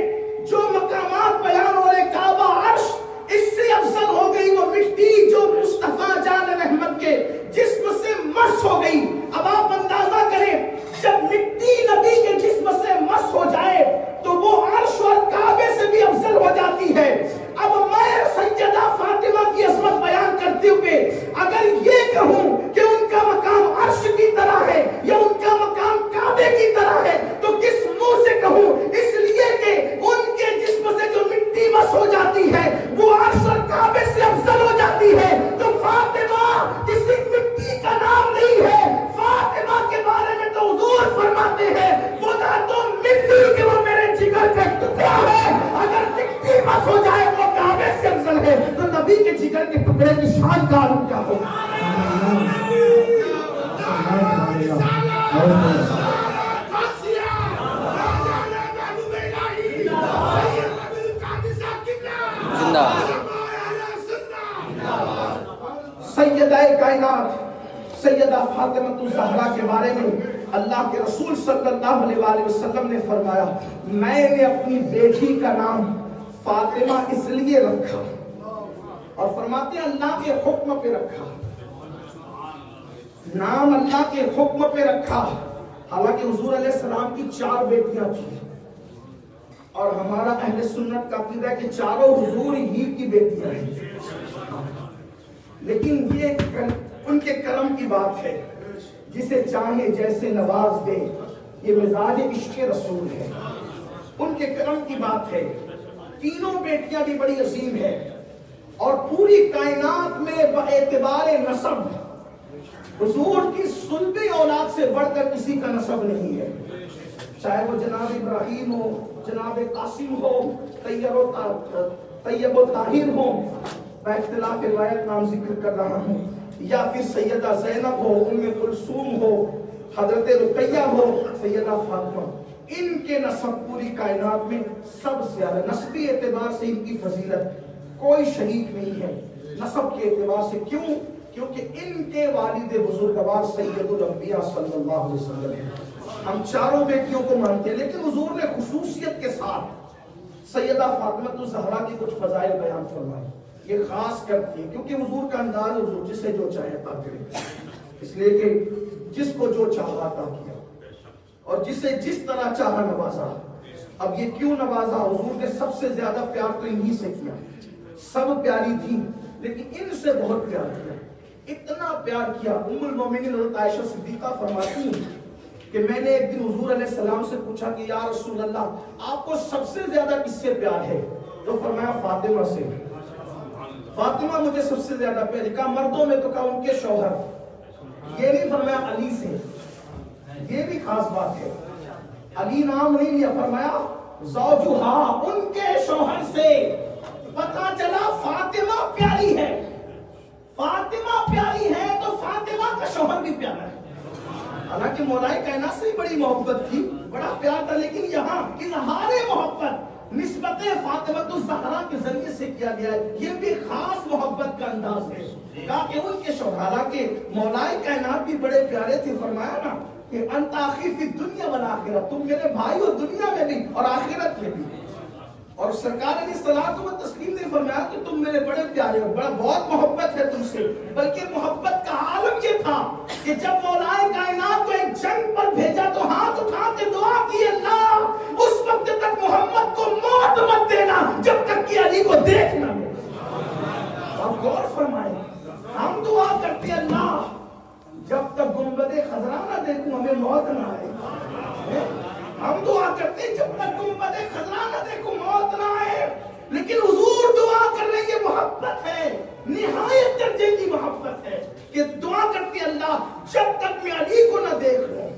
جو مقامات بیان ہو رہے، کعبہ، عرش، اس سے افضل ہو گئی وہ مٹی جو مصطفیٰ جان رحمت کے جسم سے مس ہو گئی۔ اب آپ اندازہ کریں، جب مٹی نبی کے جسم سے مس ہو جائے تو وہ عرش اور کعبے سے بھی افضل ہو جاتی ہے۔ اب میں سیدہ فاطمہ کی عظمت بیان کرتے ہوئے اگر یہ کہوں کہ ان کا مقام عرش کی طرح ہے یا ان کا مقام کعبے کی طرح ہے تو کس منہ سے کہوں؟ اس لیے کہ ان کے جسم سے جو مٹی مس ہو جاتی ہے وہ عرش اور کعبے سے افضل ہو جاتی ہے۔ تو فاطمہ کسی مٹی کا نام نہیں ہے، فاطمہ کے بارے میں تو حضور فرماتے ہیں وہ تو مٹی کے وہ میرے جگر کا ٹکڑا ہے، اگر مٹی مس ہو جائے وہ کعبے سے افضل ہے تو نبی کے جگر کے ٹکڑے کی شان کا عالم کیا ہوگا؟ سیدہ کائنات سیدہ فاطمہ الزہرا کے بارے میں اللہ کے رسول صلی اللہ علیہ وآلہ وسلم نے فرمایا، میں نے اپنی بیٹی کا نام فاطمہ اس لیے رکھا، اور فرماتے ہیں اللہ کے حکم پہ رکھا، نام اللہ کے حکم پہ رکھا۔ حالانکہ حضور علیہ السلام کی 4 بیٹیاں تھیں اور ہمارا اہل سنت کا عقیدہ ہے کہ چاروں حضور ہی کی بیٹیاں ہیں، لیکن یہ ان کے کرم کی بات ہے، جسے چاہے جیسے نواز دے، یہ مزاج عشق رسول ہے، ان کے کرم کی بات ہے۔ تینوں بیٹیاں بھی بڑی عظیم ہے اور پوری کائنات میں باعتبار نسب حضور کی سلبی اولاد سے بڑھ کر کسی کا نسب نہیں ہے، چاہے وہ جناب ابراہیم ہو، جناب قاسم ہو، طیب و طاہر ہو، میں اختلاف روایت نام ذکر کر رہا ہوں، یا پھر سیدہ زینب ہو، ام کلثوم ہو، حضرت رقیہ ہو، سیدہ فاطمہ، ان کے نسب پوری کائنات میں سب سے زیادہ، نسبی اعتبار سے ان کی فضیلت کوئی شریک نہیں ہے، نسب کے اعتبار سے کیوں؟ کیونکہ ان کے والد بزرگوار سید الانبیاء صلی اللہ علیہ وسلم ہیں۔ ہم چاروں بیٹیوں کو مانتے ہیں، لیکن حضور نے خصوصیت کے ساتھ سیدہ فاطمہ الزہرا کی کچھ فضائل بیان فرمائے، یہ خاص کرتی ہے، کیونکہ حضور کا انداز حضور جسے جو چاہے عطا کرے، اس لیے کہ جس کو جو چاہا عطا کیا اور جسے جس طرح چاہا نوازا۔ اب یہ کیوں نوازا؟ حضور نے سب سے زیادہ پیار تو انہی سے کیا، سب پیاری تھی لیکن ان سے بہت پیار کیا، اتنا پیار کیا۔ ام المومنین حضرت عائشہ صدیقہ فرماتی ہیں کہ میں نے ایک دن حضور علیہ السلام سے پوچھا کہ یا رسول اللہ آپ کو سب سے زیادہ کس سے پیار ہے؟ تو فرمایا فاطمہ سے، فاطمہ مجھے سب سے زیادہ پیار۔ کہا مردوں میں؟ تو کہا ان کے شوہر، یہ نہیں فرمایا علی سے، یہ بھی خاص بات ہے، علی نام نہیں لیا، فرمایا زوجہا، ان کے شوہر سے۔ پتہ چلا فاطمہ پیاری ہے، فاطمہ پیاری ہے تو فاطمہ کا شوہر بھی پیارا ہے۔ حالانکہ مولائے کائنات سے بڑی محبت تھی، بڑا پیار تھا، لیکن یہاں اظہار محبت نسبت فاطمہ الزہرا کے ذریعے سے کیا گیا ہے، یہ بھی خاص محبت کا انداز ہے۔ کہا کہ ان کے شوہر، حالانکہ مولائے کائنات بھی بڑے پیارے تھے، فرمایا نا کہ انت اخی فی الدنیا والآخرہ، تم میرے بھائی ہو دنیا میں بھی اور آخرت میں بھی۔ اور سرکار علیہ الصلوۃ والتسلیم نے فرمایا کہ تم میرے بڑے پیارے ہو، بڑا بہت محبت ہے تم سے، بلکہ محبت کا عالم یہ تھا کہ جب مولائے کائنات کو ایک جنگ پر بھیجا تو ہاتھ اٹھا کے دعا کی، اللہ اس وقت تک محمد کو موت مت دینا جب تک کہ علی کو دیکھ نہ لے۔ آپ غور فرمائیں، ہم دعا کرتے اللہ جب تک گنبد خضرا نہ دیکھوں ہمیں موت نہ آئے، ہم دعا کرتے جب تک گنبد خضرا نہ دیکھوں موت نہ آئے، لیکن حضور دعا کر رہے، یہ محبت ہے، نہایت درجے کی محبت ہے کہ دعا کرتے اللہ جب تک میں علی کو نہ دیکھ لوں۔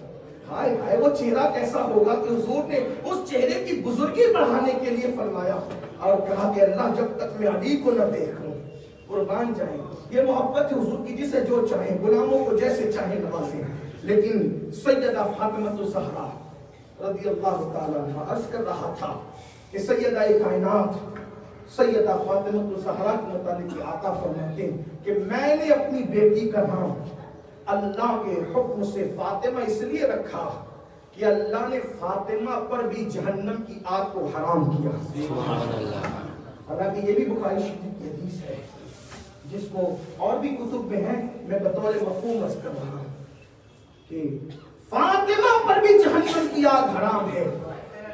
ہائے ہائے وہ چہرہ کیسا ہوگا کہ حضور نے اس چہرے کی بزرگی بڑھانے کے لیے فرمایا اور کہا کہ اللہ جب تک میں علی کو نہ دیکھ لوں، قربان جائیں۔ یہ محبت ہے حضور کی، جسے جو چاہیں، غلاموں کو جیسے چاہیں نوازیں۔ لیکن سیدہ فاطمہ الزہرا رضی اللہ تعالیٰ عنہ عرض کر رہا تھا کہ سیدہ کائنات سیدہ فاطمہ الزہرا کے متعلق آقا فرماتے ہیں کہ میں نے اپنی بیٹی کا نام اللہ کے حکم سے فاطمہ اس لیے رکھا کہ اللہ نے فاطمہ پر بھی جہنم کی آگ کو حرام کیا۔ حالانکہ یہ بھی بخاری شریف کی حدیث ہے جس کو اور بھی کتب میں ہے، میں بطور مفہوم عرض کر رہا ہوں کہ فاطمہ پر بھی جہنم کی آگ حرام ہے،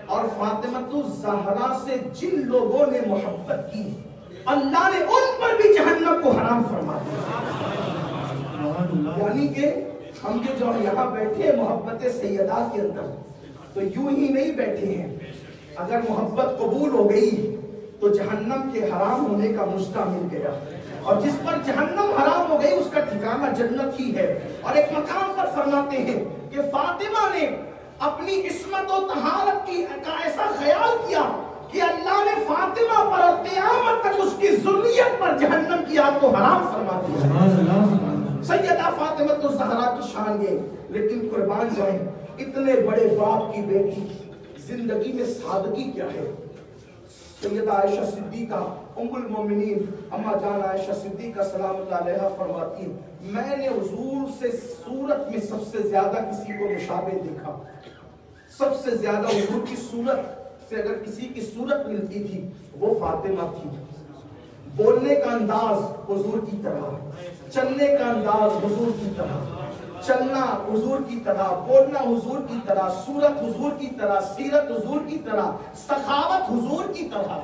اور فاطمہ الزہرا سے جن لوگوں نے محبت کی اللہ نے ان پر بھی جہنم کو حرام فرما دیا۔ یعنی کہ ہم جو یہاں بیٹھے محبت سیدہ کے اندر تو یوں ہی نہیں بیٹھے ہیں، اگر محبت قبول ہو گئی تو جہنم کے حرام ہونے کا مشتہ مل گیا، اور جس پر جہنم حرام ہو گئی اس کا ٹھکانہ جنت ہی ہے۔ اور ایک مقام پر فرماتے ہیں کہ فاطمہ نے اپنی عصمت و طہارت کا ایسا خیال کیا کہ اللہ نے فاطمہ پر اور قیامت تک اس کی ذریت پر جہنم کی آگ کو حرام فرما دیا۔ سیدہ فاطمہ الزہرا کی شان یہ، لیکن قربان جائیں اتنے بڑے باپ کی بیٹی زندگی میں سادگی کیا ہے۔ سیدہ عائشہ صدیقہ ام المومنین اما جان عائشہ صدیقہ سلام اللہ علیہا فرماتی ہیں میں نے حضور سے صورت میں سب سے زیادہ کسی کو مشابہ دیکھا، سب سے زیادہ حضور کی صورت سے اگر کسی کی صورت ملتی تھی وہ فاطمہ تھی۔ بولنے کا انداز حضور کی طرح، چلنے کا انداز حضور کی طرح، چلنا حضور کی طرح، بولنا حضور کی طرح، صورت حضور کی طرح، سیرت حضور کی طرح، سخاوت حضور کی طرح،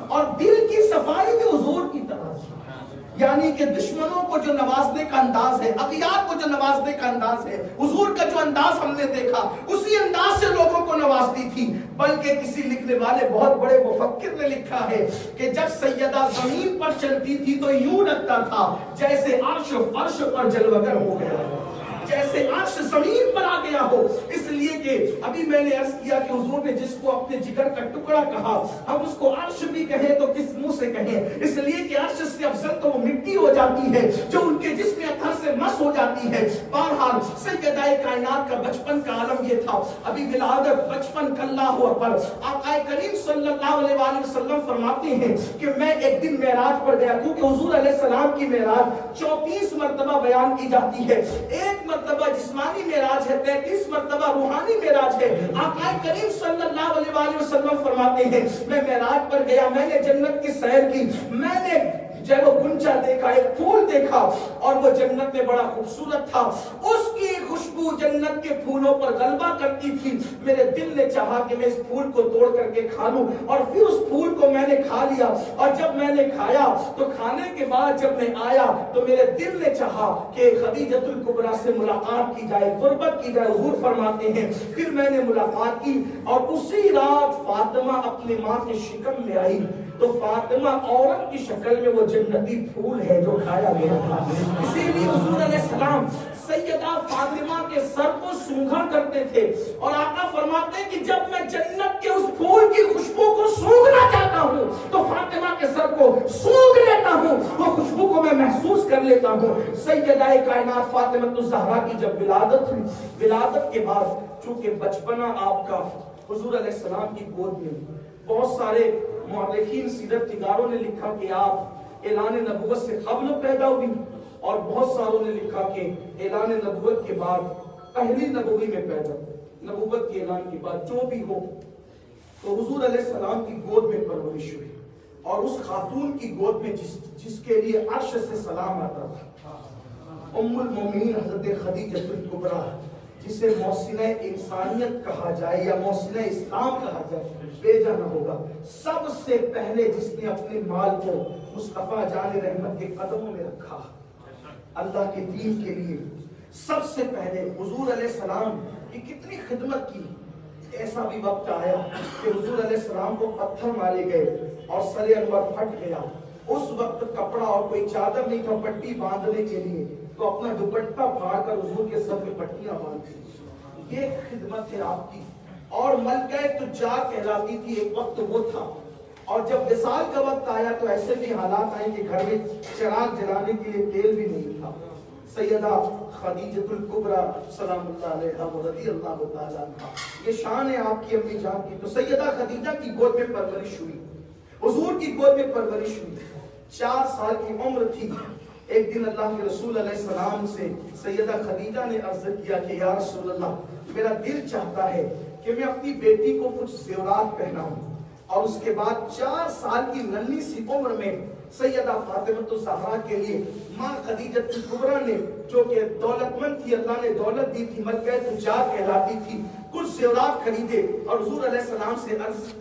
اور دل کی صفائی بھی حضور کی طرح۔ یعنی کہ دشمنوں کو جو نوازنے کا انداز ہے، اغیار کو جو نوازنے کا انداز ہے، حضور کا جو انداز ہم نے دیکھا اسی انداز سے لوگوں کو نوازتی تھی۔ بلکہ کسی لکھنے والے بہت بڑے مفکر نے لکھا ہے کہ جب سیدہ زمین پر چلتی تھی تو یوں لگتا تھا جیسے عرش فرش پر جلوگر ہو گیا ہو، جیسے عرش زمین پر آ گیا ہو۔ اس لیے کہ ابھی میں نے عرض کیا کہ حضور نے جس کو اپنے جگر کا ٹکڑا کہا، ہم اس کو عرش بھی کہیں تو کس منہ سے کہیں، اس لیے کہ عرش سے افضل تو وہ مٹی ہو جاتی ہے جو ان کے جسم اطہر سے مس ہو جاتی ہے۔ بہرحال سیدہ کائنات کا بچپن کا عالم یہ تھا۔ ابھی ولادت بچپن کا اللہ اکبر، آقا کریم صلی اللہ علیہ وآلہ وسلم فرماتے ہیں کہ میں ایک دن معراج پر گیا، کیونکہ حضور علیہ السلام کی معراج 34 مرتبہ بیان کی جاتی ہے، ایک مرتبہ جسمانی معراج ہے، 33 مرتبہ روحانی معراج ہے۔ آقا کریم صلی اللہ علیہ وآلہ وسلم فرماتے ہیں میں معراج پر گیا، میں نے جنت کی سیر کی، میں نے جب وہ گنچا دیکھا، ایک پھول دیکھا اور وہ جنت میں بڑا خوبصورت تھا، اس کی خوشبو جنت کے پھولوں پر غلبہ کرتی تھی۔ میرے دل نے چاہا کہ میں اس پھول کو توڑ کر کے کھا لوں، اور پھر اس پھول کو میں نے کھا لیا، اور جب میں نے کھایا تو کھانے کے بعد جب میں آیا تو میرے دل نے چاہا کہ خدیجۃ الکبریٰ سے ملاقات کی جائے، قربت کی جائے۔ حضور فرماتے ہیں پھر میں نے ملاقات کی، اور اسی رات فاطمہ اپنی ماں کے شکم میں آئی تو فاطمہ عورت کی شکل میں وہ جنتی پھول ہے جو کھایا گیا تھا۔ اسی لیے حضور علیہ السلام سیدہ فاطمہ کے سر کو سونگھا کرتے تھے، اور آقا فرماتے ہیں کہ جب میں جنت کے اس پھول کی خوشبو کو سونگھنا چاہتا ہوں تو فاطمہ کے سر کو سونگھ لیتا ہوں، وہ خوشبو کو میں محسوس کر لیتا ہوں۔ سیدہ کائنات فاطمہ الزہرا کی جب ولادت ہوئی، ولادت کے بعد چونکہ بچپنا آپ کا حضور علیہ السلام کی گود میں، بہت سارے مورخین سیرت نگاروں نے لکھا کہ آپ اعلان نبوت سے قبل پیدا ہوئی، اور بہت ساروں نے لکھا کہ اعلان نبوت کے بعد پہلی نبوی میں پیدا ہوئی۔ نبوت کے اعلان کے بعد جو بھی ہو تو حضور علیہ السلام کی گود میں پرورش ہوئی، اور اس خاتون کی گود میں جس کے لیے عرش سے سلام آتا تھا، ام المومنین حضرت خدیجہ الکبریٰ، جسے محسنہ انسانیت کہا جائے یا محسنہ اسلام کہا جائے، بے جانا ہوگا۔ سب سے پہلے جس نے اپنے مال کو مصطفیٰ جان رحمت کے قدموں میں رکھا اللہ کے دین کے لیے، سب سے پہلے حضور علیہ السلام کی کتنی خدمت کی۔ ایسا بھی وقت آیا کہ حضور علیہ السلام کو پتھر مارے گئے اور سر انور پھٹ گیا، اس وقت کپڑا اور کوئی چادر نہیں تھا پٹی باندھنے کے لیے، تو اپنا دوپٹہ پھاڑ کر حضور کے سر پہ پٹیاں باندھی۔ یہ خدمت ہے آپ کی، اور ملکہ تجار کہلاتی تھی، ایک وقت وہ تھا۔ اور جب وصال کا وقت آیا تو ایسے بھی حالات آئے کہ گھر میں چراغ جلانے کے لیے تیل بھی نہیں تھا۔ سیدہ خدیجۃ الکبریٰ سلام اللہ علیہا و رضی اللہ تعالیٰ عنہا، یہ شان ہے آپ کی امی جان کی۔ تو سیدہ خدیجہ کی گود میں پرورش ہوئی، حضور کی گود میں پرورش ہوئی، 4 سال کی عمر تھی۔ ایک دن اللہ کے رسول علیہ السلام سے سیدہ خدیجہ نے عرض کیا کہ یا رسول اللہ، میرا دل چاہتا ہے کہ میں اپنی بیٹی کو کچھ زیورات پہناؤں۔ اور اس کے بعد 4 سال کی ننھی سی عمر میں سیدہ فاطمہ الزہرا کے لیے ماں خدیجہ الکبریٰ نے، جو کہ دولت مند تھی، اللہ نے دولت دی تھی، ملکہ تجار کہلاتی تھی، کچھ زیورات خریدے اور حضور علیہ السلام سے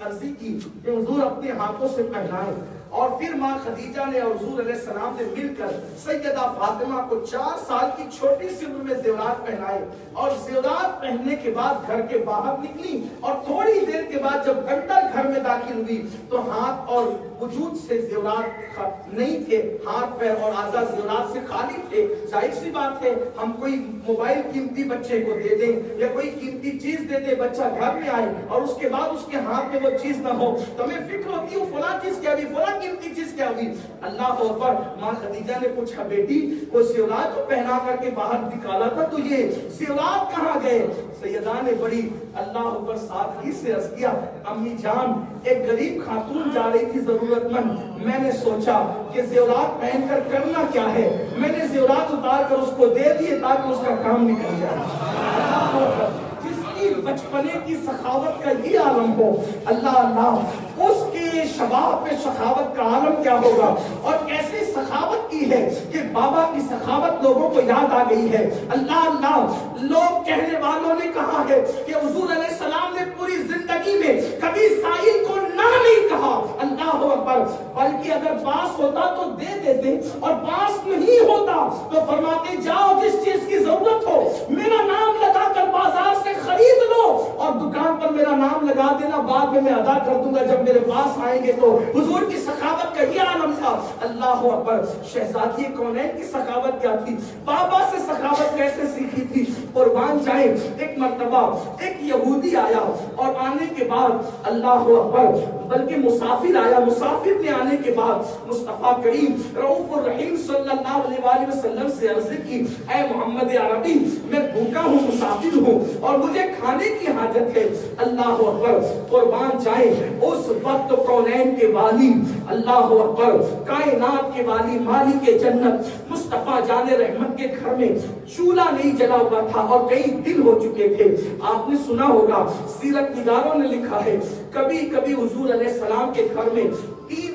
عرضی کی کہ حضور اپنے ہاتھوں سے پہنائیں۔ اور پھر ماں خدیجہ نے اور حضور علیہ السلام نے مل کر سیدہ فاطمہ کو 4 سال کی چھوٹی سی عمر میں زیورات پہنائے، اور زیورات پہننے کے بعد گھر کے باہر نکلی، اور تھوڑی دیر کے بعد جب اندر گھر میں داخل ہوئی تو ہاتھ اور وجود سے زیورات نہیں تھے، ہاتھ پیر اور اعضاء زیورات سے خالی تھے۔ ظاہر سی بات ہے، ہم کوئی موبائل قیمتی بچے کو دے دیں یا کوئی قیمتی چیز دے دیں، بچہ گھر میں آئے اور اس کے بعد اس کے ہاتھ میں وہ چیز نہ ہو تو ہمیں فکر ہوتی ہے فلاں چیز کیا ہوئی، فلاں قیمتی چیز کیا ہوئی۔ اللہ اکبر، ماں خدیجہ نے پوچھا بیٹی وہ زیورات جو پہنا کر کے باہر نکالا تھا تو یہ زیورات کہاں گئے؟ سیدہ نے بڑی اللہ اکبر سادگی سے عرض کیا امی جان، ایک غریب خاتون جا رہی تھی ضرورت مند، میں نے سوچا کہ زیورات پہن کر کرنا کیا ہے، میں نے زیورات اتار کر اس کو دے دیے تاکہ اس کا کام نکل جائے۔ جس کی بچپنے کی سخاوت کا یہ عالم ہو، اللہ اللہ اس کے شباب میں سخاوت کا عالم کیا ہوگا، اور کیسے سخاوت کی ہے کہ بابا کی سخاوت لوگوں کو یاد آ گئی ہے۔ اللہ اللہ، لوگ کہنے والوں نے کہا ہے کہ حضور علیہ السلام نے پوری زندگی میں کبھی سائل کو نہ نہیں کہا، اللہ اکبر، بلکہ اگر باس ہوتا تو دے دیتے اور باس نہیں ہوتا تو فرماتے جاؤ جس چیز کی ضرورت ہو میرا نام لگا کر بازار سے خرید لو اور دکان پر میرا نام لگا دینا، بعد میں ادا کر دوں گا جب میرے پاس آئیں گے۔ تو حضور کی سخاوت کا یہ عالم تھا۔ اللہ اکبر، شہزادی کونین کی سخاوت کیا تھی، بابا سے سخاوت کیسے سیکھی تھی، قربان جائیں۔ ایک مرتبہ ایک یہودی آیا اور آنے کے بعد اللہ اکبر بلکہ مسافر آیا، مسافر نے آنے کے بعد مصطفیٰ کریم رؤوف الرحیم صلی اللہ علیہ وآلہ وسلم سے عرض کی اے محمد عربی میں بھوکا ہوں، مسافر ہوں اور مجھے کھانے کی حاجت ہے۔ اللہ اکبر، قربان جائیں اس وقت کونین کے والی، اللہ اکبر کائنات کے والی، مالک جنت مصطفیٰ جان رحمت کے گھر میں چولہا نہیں جلا ہوا تھا اور کئی دن ہو چکے تھے۔ آپ نے سنا ہوگا، سیرت نگاروں نے لکھا ہے کبھی کبھی حضور علیہ السلام کے گھر میں 3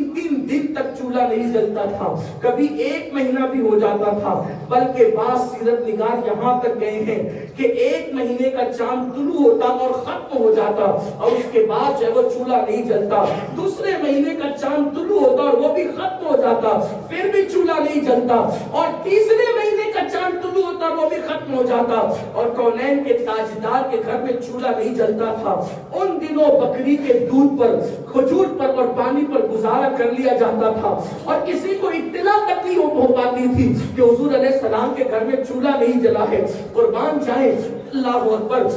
دن تک چولہا نہیں جلتا تھا، کبھی 1 مہینہ بھی ہو جاتا تھا، بلکہ بعض سیرت نگار یہاں تک گئے ہیں کہ 1 مہینے کا چاند طلوع ہوتا اور ختم ہو جاتا اور اس کے بعد جو ہے وہ چولہا نہیں جلتا، دوسرے مہینے کا چاند طلوع ہوتا اور وہ بھی ختم ہو جاتا پھر بھی چولہا نہیں جلتا، اور تیسرے مہینے کا چاند طلوع ہوتا وہ بھی ختم ہو جاتا اور کونین کے تاجدار کے گھر میں چولہا نہیں جلتا تھا۔ ان دنوں بکری کے دودھ پر، کھجور پر اور پانی پر گزارا کر لیا جاتا تھا اور کسی کو اطلاع تک نہیں ہو پاتی تھی کہ حضور علیہ السلام کے گھر میں چولہا نہیں جلا ہے۔ قربان جائیں اللہ اکبر،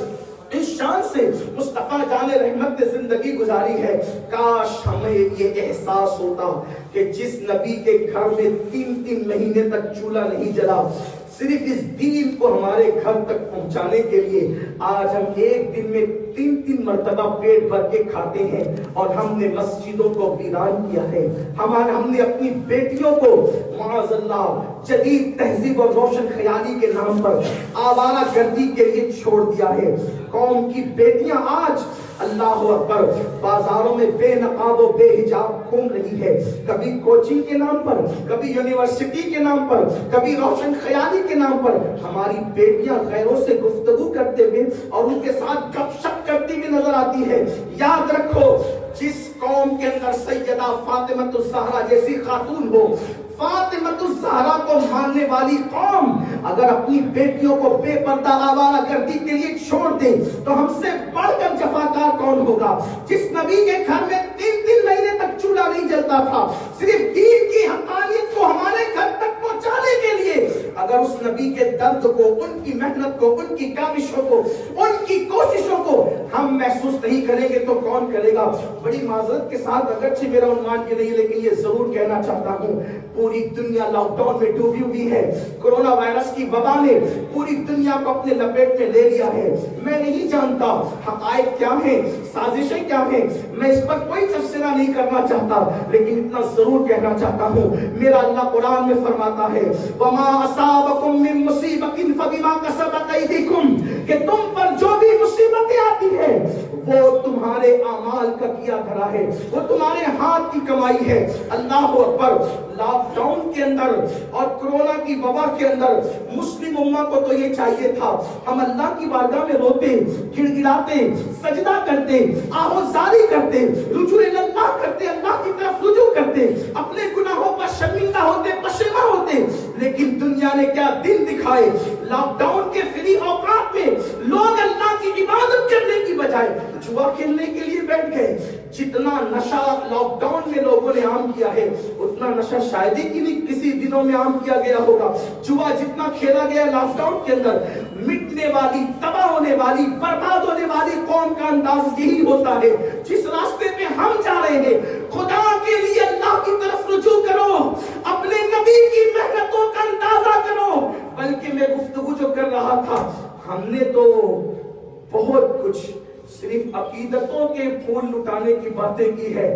اس شان سے مصطفیٰ جان رحمت نے زندگی گزاری ہے۔ کاش ہمیں یہ احساس ہوتا کہ جس نبی کے گھر میں 3 مہینے تک چولہا نہیں جلا، صرف اس دین کو ہمارے گھر تک پہنچانے کے لیے آج ہم ایک دن میں 3 مرتبہ پیٹ بھر کے کھاتے ہیں اور ہم نے مسجدوں کو ویران کیا ہے، ہم نے اپنی بیٹیوں کو معاذ اللہ جدید تہذیب اور روشن خیالی کے نام پر آوارہ گردی کے لیے چھوڑ دیا ہے۔ قوم کی بیٹیاں آج اللہ اکبر بازاروں میں بے نقاب و بے حجاب گھوم رہی ہے، کبھی کوچنگ کے نام پر، کبھی یونیورسٹی کے نام پر، کبھی روشن خیالی کے نام پر ہماری بیٹیاں غیروں سے گفتگو کرتے ہوئے اور ان کے ساتھ گپ شپ کرتی ہوئی نظر آتی ہے۔ یاد رکھو، جس قوم کے اندر سیدہ فاطمہ الزہرا جیسی خاتون ہو، فاطمہ الزہرا کو ماننے والی قوم اگر اپنی بیٹیوں کو بے پردہ آوارہ گردی کے لیے چھوڑ دے تو ہم سے بڑھ کر جفاکار کون ہوگا؟ جس نبی کے گھر میں 3 مہینے تک چولہا نہیں جلتا تھا، صرف دین کی حقانیت کو ہمارے گھر تک پہنچانے کے لیے اگر اس نبی کے درد کو، ان کی محنت کو، ان کی کاوشوں کو، ان کی کوششوں کو ہم محسوس نہیں کریں گے تو کون کرے گا؟ بڑی معذرت کے ساتھ، اگرچہ میرا عنوان یہ نہیں لیکن یہ ضرور کہنا چاہتا ہوں، پوری دنیا لاک ڈاؤن میں ڈوبی ہوئی ہے۔ کورونا وائرس کی وبا نے پوری دنیا کو اپنے لپیٹ میں لے لیا ہے۔ میں نہیں جانتا حقائق کیا ہیں، سازشیں کیا ہیں، میں اس پر کوئی تبصرہ نہیں کرنا چاہتا، لیکن اتنا ضرور کہنا چاہتا ہوں، میرا اللہ قرآن میں فرماتا ہے وَمَا أَصَابَكُم مِّن مُّصِيبَةٍ فَبِمَا كَسَبَتْ أَيْدِيكُمْ، کہ تم پر جو بھی مصیبتیں آتی ہیں وہ تمہارے اعمال کا کیا دھرا ہے، وہ تمہارے ہاتھ کی کمائی ہے۔ اللہ اکبر، لاک ڈاؤن کے اندر اور کرونا کی وبا کے اندر مسلم امہ کو تو یہ چاہیے تھا ہم اللہ کی بارگاہ میں روتے، گڑ گڑاتے، سجدہ کرتے، آہوزاری کرتے، رجوع اللہ کرتے، اللہ کی طرف رجوع کرتے، اپنے گناہوں پر شرمندہ ہوتے، پشیماں ہوتے، لیکن دنیا نے کیا دن دکھائے۔ لاک ڈاؤن کے فری اوقات میں لوگ اللہ کی عبادت کرنے کی بجائے جوا کھیلنے کے لیے بیٹھ گئے۔ جتنا نشہ لاک ڈاؤن میں لوگوں نے عام کیا ہے اتنا نشہ شاید ہی کسی دنوں میں عام کیا گیا ہوگا۔ جوا جتنا کھیلا گیا لاک ڈاؤن کے اندر، مٹنے والی، تباہ ہونے والی، برباد ہونے والی قوم کا انداز یہی ہوتا ہے۔ جس راستے پہ ہم جا رہے ہیں، خدا کے لیے اللہ کی طرف رجوع کرو، اپنے نبی کی محنتوں کا اندازہ کرو۔ بلکہ میں گفتگو جو کر رہا تھا، ہم نے تو بہت کچھ صرف عقیدتوں کے پھول لٹانے کی باتیں کی ہے،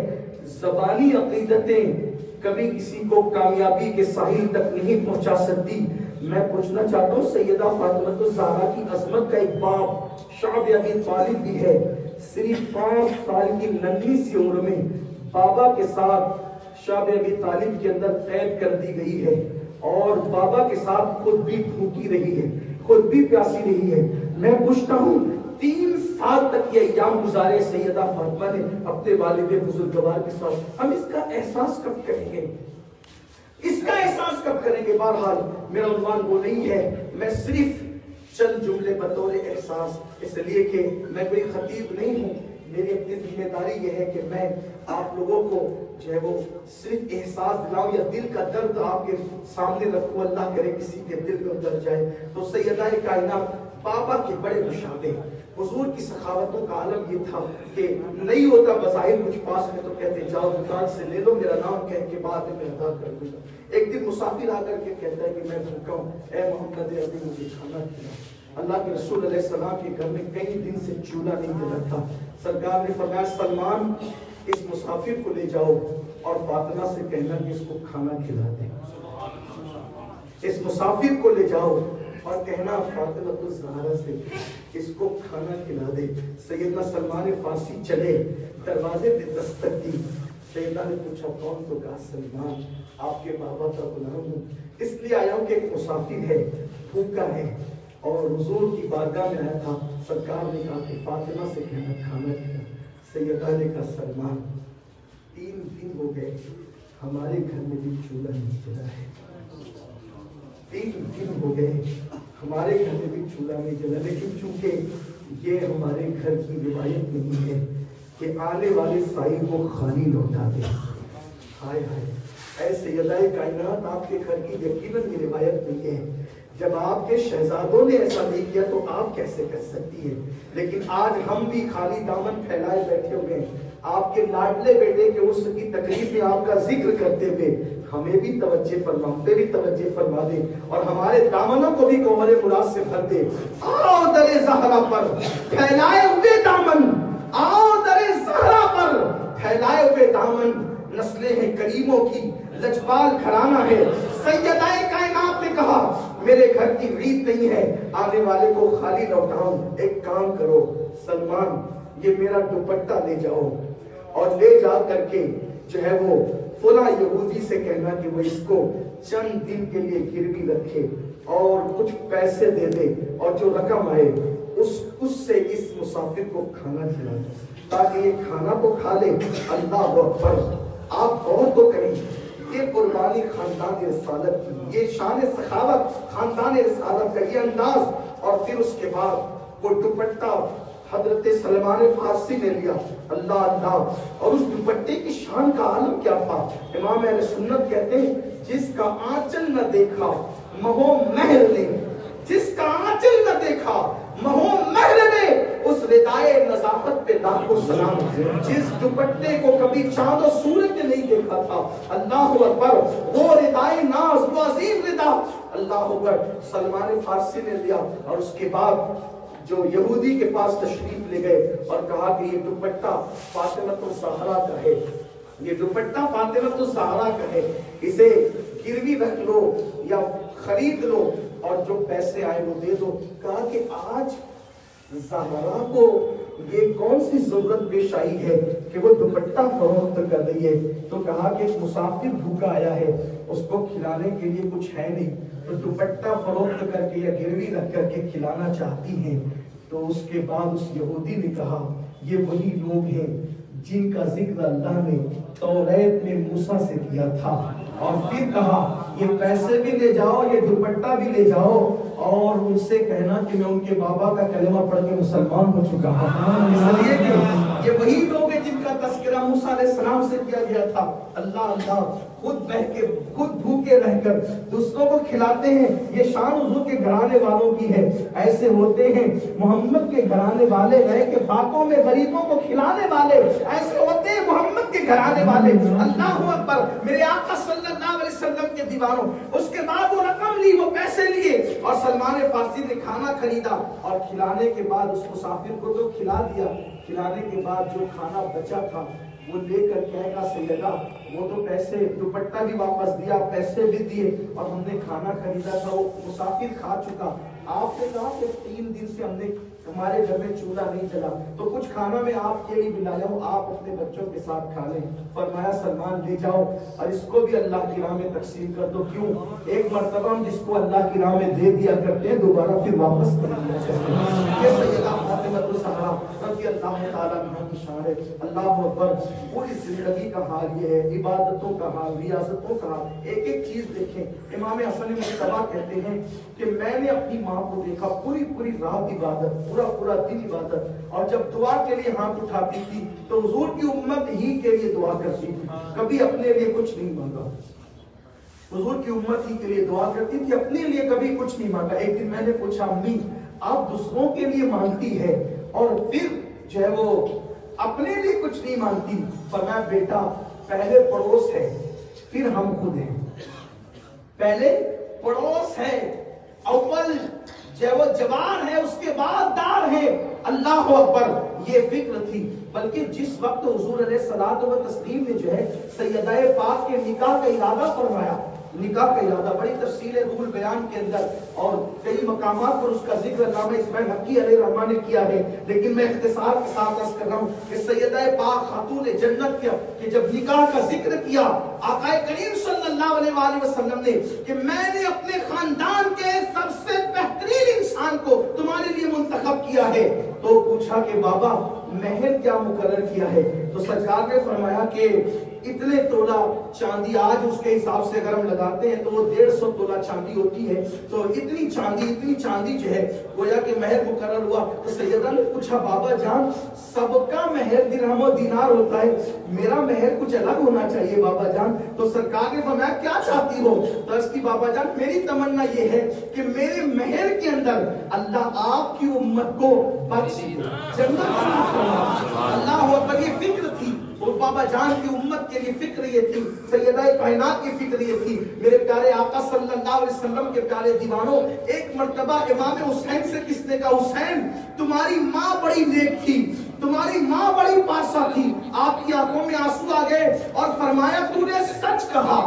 زبانی عقیدتیں کبھی کسی کو کامیابی کے ساحل تک نہیں پہنچا سکتی۔ میں پوچھنا چاہتا ہوں، سیدہ فاطمہ الزہرا کی عظمت کا ایک باپ شعب ابی طالب بھی ہے۔ صرف 5 سال کی ننھی سی عمر میں بابا کے ساتھ شعب ابی طالب کے اندر قید کر دی گئی ہے اور بابا کے ساتھ خود بھی بھوکی رہی ہے، خود بھی پیاسی رہی ہے۔ میں پوچھتا ہوں 3 سال تک یہ ایام گزارے سیدہ فاطمہ نے اپنے والد بزرگوار کے ساتھ. ہم اس کا احساس کب کریں گے؟ اس کا احساس کب کریں گے؟ بہرحال میرا عنوان وہ نہیں ہے، میں صرف چند جملے بطور احساس، اس لیے کہ میں کوئی خطیب نہیں ہوں، میری اپنی ذمہ داری یہ ہے کہ میں آپ لوگوں کو جو ہے وہ صرف احساس دلاؤں یا دل کا درد آپ کے سامنے رکھوں. اللہ کرے کسی کے دل میں اتر جائے. تو سیدہ کائنات بابا کے بڑے مشابہ، حضور کی سخاوتوں کا عالم یہ تھا کہ نہیں ہوتا بظاہر کچھ پاس میں تو کہتے جاؤ دکان سے لے لو، میرا نام کہہ کے بعد میں ادا کر دوں گا. ایک دن مسافر آ کر کے کہتا ہے کہ میں بھوکا ہوں، اے محمد عربی مجھے کھانا کھلا. اللہ کے رسول علیہ السلام کے گھر میں کئی دن سے چولہا نہیں جلا تھا. سرکار نے فرمایا سلمان اس مسافر کو لے جاؤ اور فاطمہ سے کہنا کہ اس کو کھانا کھلا دے. اس مسافر کو لے جاؤ اور کہنا فاطمہ الزہرا سے اس کو کھانا کھلا دے. سیدنا سلمان فارسی چلے، دروازے پہ دستک دی. سیدہ نے پوچھا کون؟ تو کہا سلمان، آپ کے بابا کا غلام ہوں، اس لیے آیا ہوں کہ ایک مسافر ہے، بھوکا ہے اور حضور کی بارگاہ میں آیا تھا. سرکار نے کہا کہ فاطمہ سے کہنا کھانا کھلا. سیدہ نے کہا سلمان 3 دن ہو گئے ہمارے گھر میں بھی چولہا نہیں جلا ہے. 3 دن ہو گئے ہمارے گھر میں بھی چولہا نہیں جلا. لیکن چونکہ یہ ہمارے گھر کی روایت نہیں ہے کہ آنے والے سائل کو خالی لوٹا دے. ہائے ہائے اے سیدہ کائنات، آپ کے گھر کی یقیناً یہ روایت نہیں ہے. جب آپ کے شہزادوں نے ایسا نہیں کیا تو آپ کیسے کر سکتی ہیں؟ لیکن آج ہم بھی خالی دامن پھیلائے بیٹھے ہوئے ہیں. آپ کے لاڈلے بیٹے کے عرس کی تقریب میں آپ کا ذکر کرتے ہوئے ہمیں بھی توجہ فرما، ہمیں بھی توجہ فرما دے اور ہمارے دامنوں کو بھی کوہر مراد سے بھر دے. آؤ در زہرا پر پھیلائے ہوئے دامن، آؤ در زہرا پر پھیلائے ہوئے دامن. نسلیں ہیں کریموں کی، لجپال گھرانہ ہے. سیدہ کائنات نے کہا میرے گھر کی عید نہیں ہے، آنے والے کو خالی لوٹاؤں. ایک کام کرو سلمان، یہ میرا دوپٹہ لے جاؤ اور لے جا کر کے جو ہے وہ فلاں یہودی سے کہنا کہ وہ اس کو چند دن کے لیے گروی رکھے اور کچھ پیسے دے دے اور جو رقم آئے اس سے اس مسافر کو کھانا کھلا دے تاکہ یہ کھانا تو کھا لے. اللہ اکبر! آپ غور تو کریں، یہ قربانی خاندان رسالت کی، یہ شان سخاوت خاندان رسالت کا یہ انداز. اور پھر اس کے بعد وہ دوپٹہ حضرت سلمان فارسی نے لیا. اللہ اللہ! اور اس دوپٹے کی شان کا عالم کیا تھا؟ امام اہل سنت کہتے ہیں جس کا آنچل نہ دیکھا مہو مہر نے، جس کا آنچل نہ دیکھا مہو مہر نے، اس ردائے نزاکت پہ لاکھوں سلام. جس دوپٹے کو کبھی چاند و سورج نے نہیں دیکھا تھا، اللہ اکبر، وہ ردائے ناز، وہ عظیم ردا، اللہ اکبر، سلمان فارسی نے لیا. اور اس کے بعد جو یہودی کے پاس تشریف لے گئے اور کہا کہ یہ دوپٹہ فاطمہ الزہرا کا ہے، یہ دوپٹہ فاطمہ الزہرا کا ہے، اسے گروی رکھ لو یا خرید لو اور جو پیسے آئے وہ دے دو. کہا کہ آج زہرا کو یہ کون سی ضرورت پیش آئی ہے کہ وہ دوپٹہ فروخت کر رہی ہے؟ تو کہا کہ ایک مسافر بھوکا آیا ہے، اس کو کھلانے کے لیے کچھ ہے نہیں، تو دوپٹہ فروخت کر کے یا گروی رکھ کر کے کھلانا چاہتی ہیں. تو اس کے بعد اس یہودی نے کہا یہ وہی لوگ ہیں جن کا ذکر اللہ نے توریت میں موسیٰ سے کیا تھا. اور پھر کہا یہ پیسے بھی لے جاؤ، یہ دوپٹہ بھی لے جاؤ اور ان سے کہنا کہ میں ان کے بابا کا کلمہ پڑھ کے مسلمان ہو چکا ہوں. اس لیے کہ یہ وہی لوگ ہیں جن کا تذکرہ موسیٰ علیہ السلام سے کیا گیا تھا. اللہ اللہ! خود بہ کے خود بھوکے رہ کر دوسروں کو کھلاتے ہیں. یہ شان حضور کے گھرانے والوں کی ہے. ایسے ہوتے ہیں محمد کے گھرانے والے رہ کے فاقوں میں غریبوں کو کھلانے والے، ایسے ہوتے ہیں محمد کے گھرانے والے. اللہ اکبر! میرے آقا صلی اللہ علیہ وسلم کے دیوانوں. اس کے بعد وہ رقم لی، وہ پیسے لیے اور سلمان فارسی نے کھانا خریدا اور کھلانے کے بعد اس مسافر کو تو کھلا دیا. کھلانے کے بعد جو کھانا بچا تھا وہ لے کر کہے گا سیدہ وہ تو پیسے، دوپٹہ بھی واپس دیا، پیسے بھی دیے اور ہم نے کھانا خریدا تھا وہ مسافر کھا چکا. آپ نے کہا کہ 3 دن سے ہم نے ہمارے گھر میں چولہا نہیں جلا تو کچھ کھانا میں آپ کے لیے بھی لایا ہوں، آپ اپنے بچوں کے ساتھ کھا لیں. فرمایا سلمان لے جاؤ اور اس کو بھی اللہ کی راہ میں تقسیم کر دو. کیوں؟ ایک مرتبہ ہم جس کو اللہ کی راہ میں دے دیا کرتے ہیں دوبارہ پھر واپس کر دیا کرتے ہیں. یہ سیدہ فاطمہ الزہرا رضی اللہ تعالیٰ عنہ کی شان ہے. اللہ اکبر. پوری زندگی کا حال یہ ہے, عبادتوں کا حال, ریاضتوں کا حال. ایک ایک چیز دیکھیں. امام حسن مجتبیٰ کہتے ہیں کہ میں نے اپنی ماں کو دیکھا پوری پوری رات عبادت, پورا دن عبادت, اور جب دعا کے لیے ہاتھ اٹھاتی تھی تو حضور کی امت ہی کے لیے دعا کرتی تھی, کبھی اپنے لیے کچھ نہیں مانگا. حضور کی امت ہی کے لیے دعا کرتی تھی, اپنے لیے کبھی کچھ نہیں مانگا. ایک دن میں نے پوچھا, امی آپ دوسروں کے لیے مانگتی ہے اور پھر جو ہے وہ اپنے لیے کچھ نہیں مانگتی؟ فرمایا بیٹا پہلے پڑوس ہے پھر ہم خود ہیں. پہلے پڑوس ہے, اول جو وہ جوان ہے, اس کے بعد دار ہے. اللہ اکبر. یہ فکر تھی. بلکہ جس وقت حضور علیہ الصلوۃ والتسلیم نے جو ہے سیدہ پاک کے نکاح کا ارادہ فرمایا, نکاح کا ارادہ بڑی تفصیل ہے روح البیان کے اندر, اور کئی مقامات پر اس کا ذکر علامہ اسماعیل حقی علیہ الرحمہ نے کیا ہے, لیکن میں اختصار کے ساتھ عرض کر رہا ہوں کہ سیدہ پاک خاتون جنت کے جب نکاح کا ذکر کیا آقا کریم صلی اللہ علیہ وآلہ وسلم نے کہ میں نے اپنے خاندان کے سب سے بہترین انسان کو تمہارے لیے منتخب کیا ہے, تو پوچھا کہ بابا مہر کیا مقرر کیا ہے؟ تو سرکار نے فرمایا کہ اتنے تولہ چاندی, آج اس کے حساب سے اگر ہم لگاتے ہیں تو وہ 150 تولہ چاندی ہوتی ہے, تو اتنی چاندی جو ہے گویا کہ مہر مقرر ہوا. تو سیدہ نے پوچھا بابا جان سب کا مہر درہم و دینار ہوتا ہے, میرا مہر کچھ الگ ہونا چاہیے بابا جان. تو سرکار نے فرمایا کیا چاہتی ہو؟ تو اس کی بابا جان میری تمنا یہ ہے کہ میرے مہر کے اندر اللہ آپ کی امت کو بخش جنت عطا فرمائے. اللہ اکبر. یہ فکر تھی اور بابا جان کی امت کے لیے فکر یہ تھی, سیدہ کائنات کی فکر یہ تھی. میرے پیارے آقا صلی اللہ علیہ وسلم کے پیارے دیوانوں, ایک مرتبہ امام حسین سے کس نے کہا حسین تمہاری ماں بڑی نیک تھی, تمہاری ماں بڑی پاسا تھی. آپ کی آنکھوں میں آنسو آ گئے اور فرمایا تو نے سچ کہا,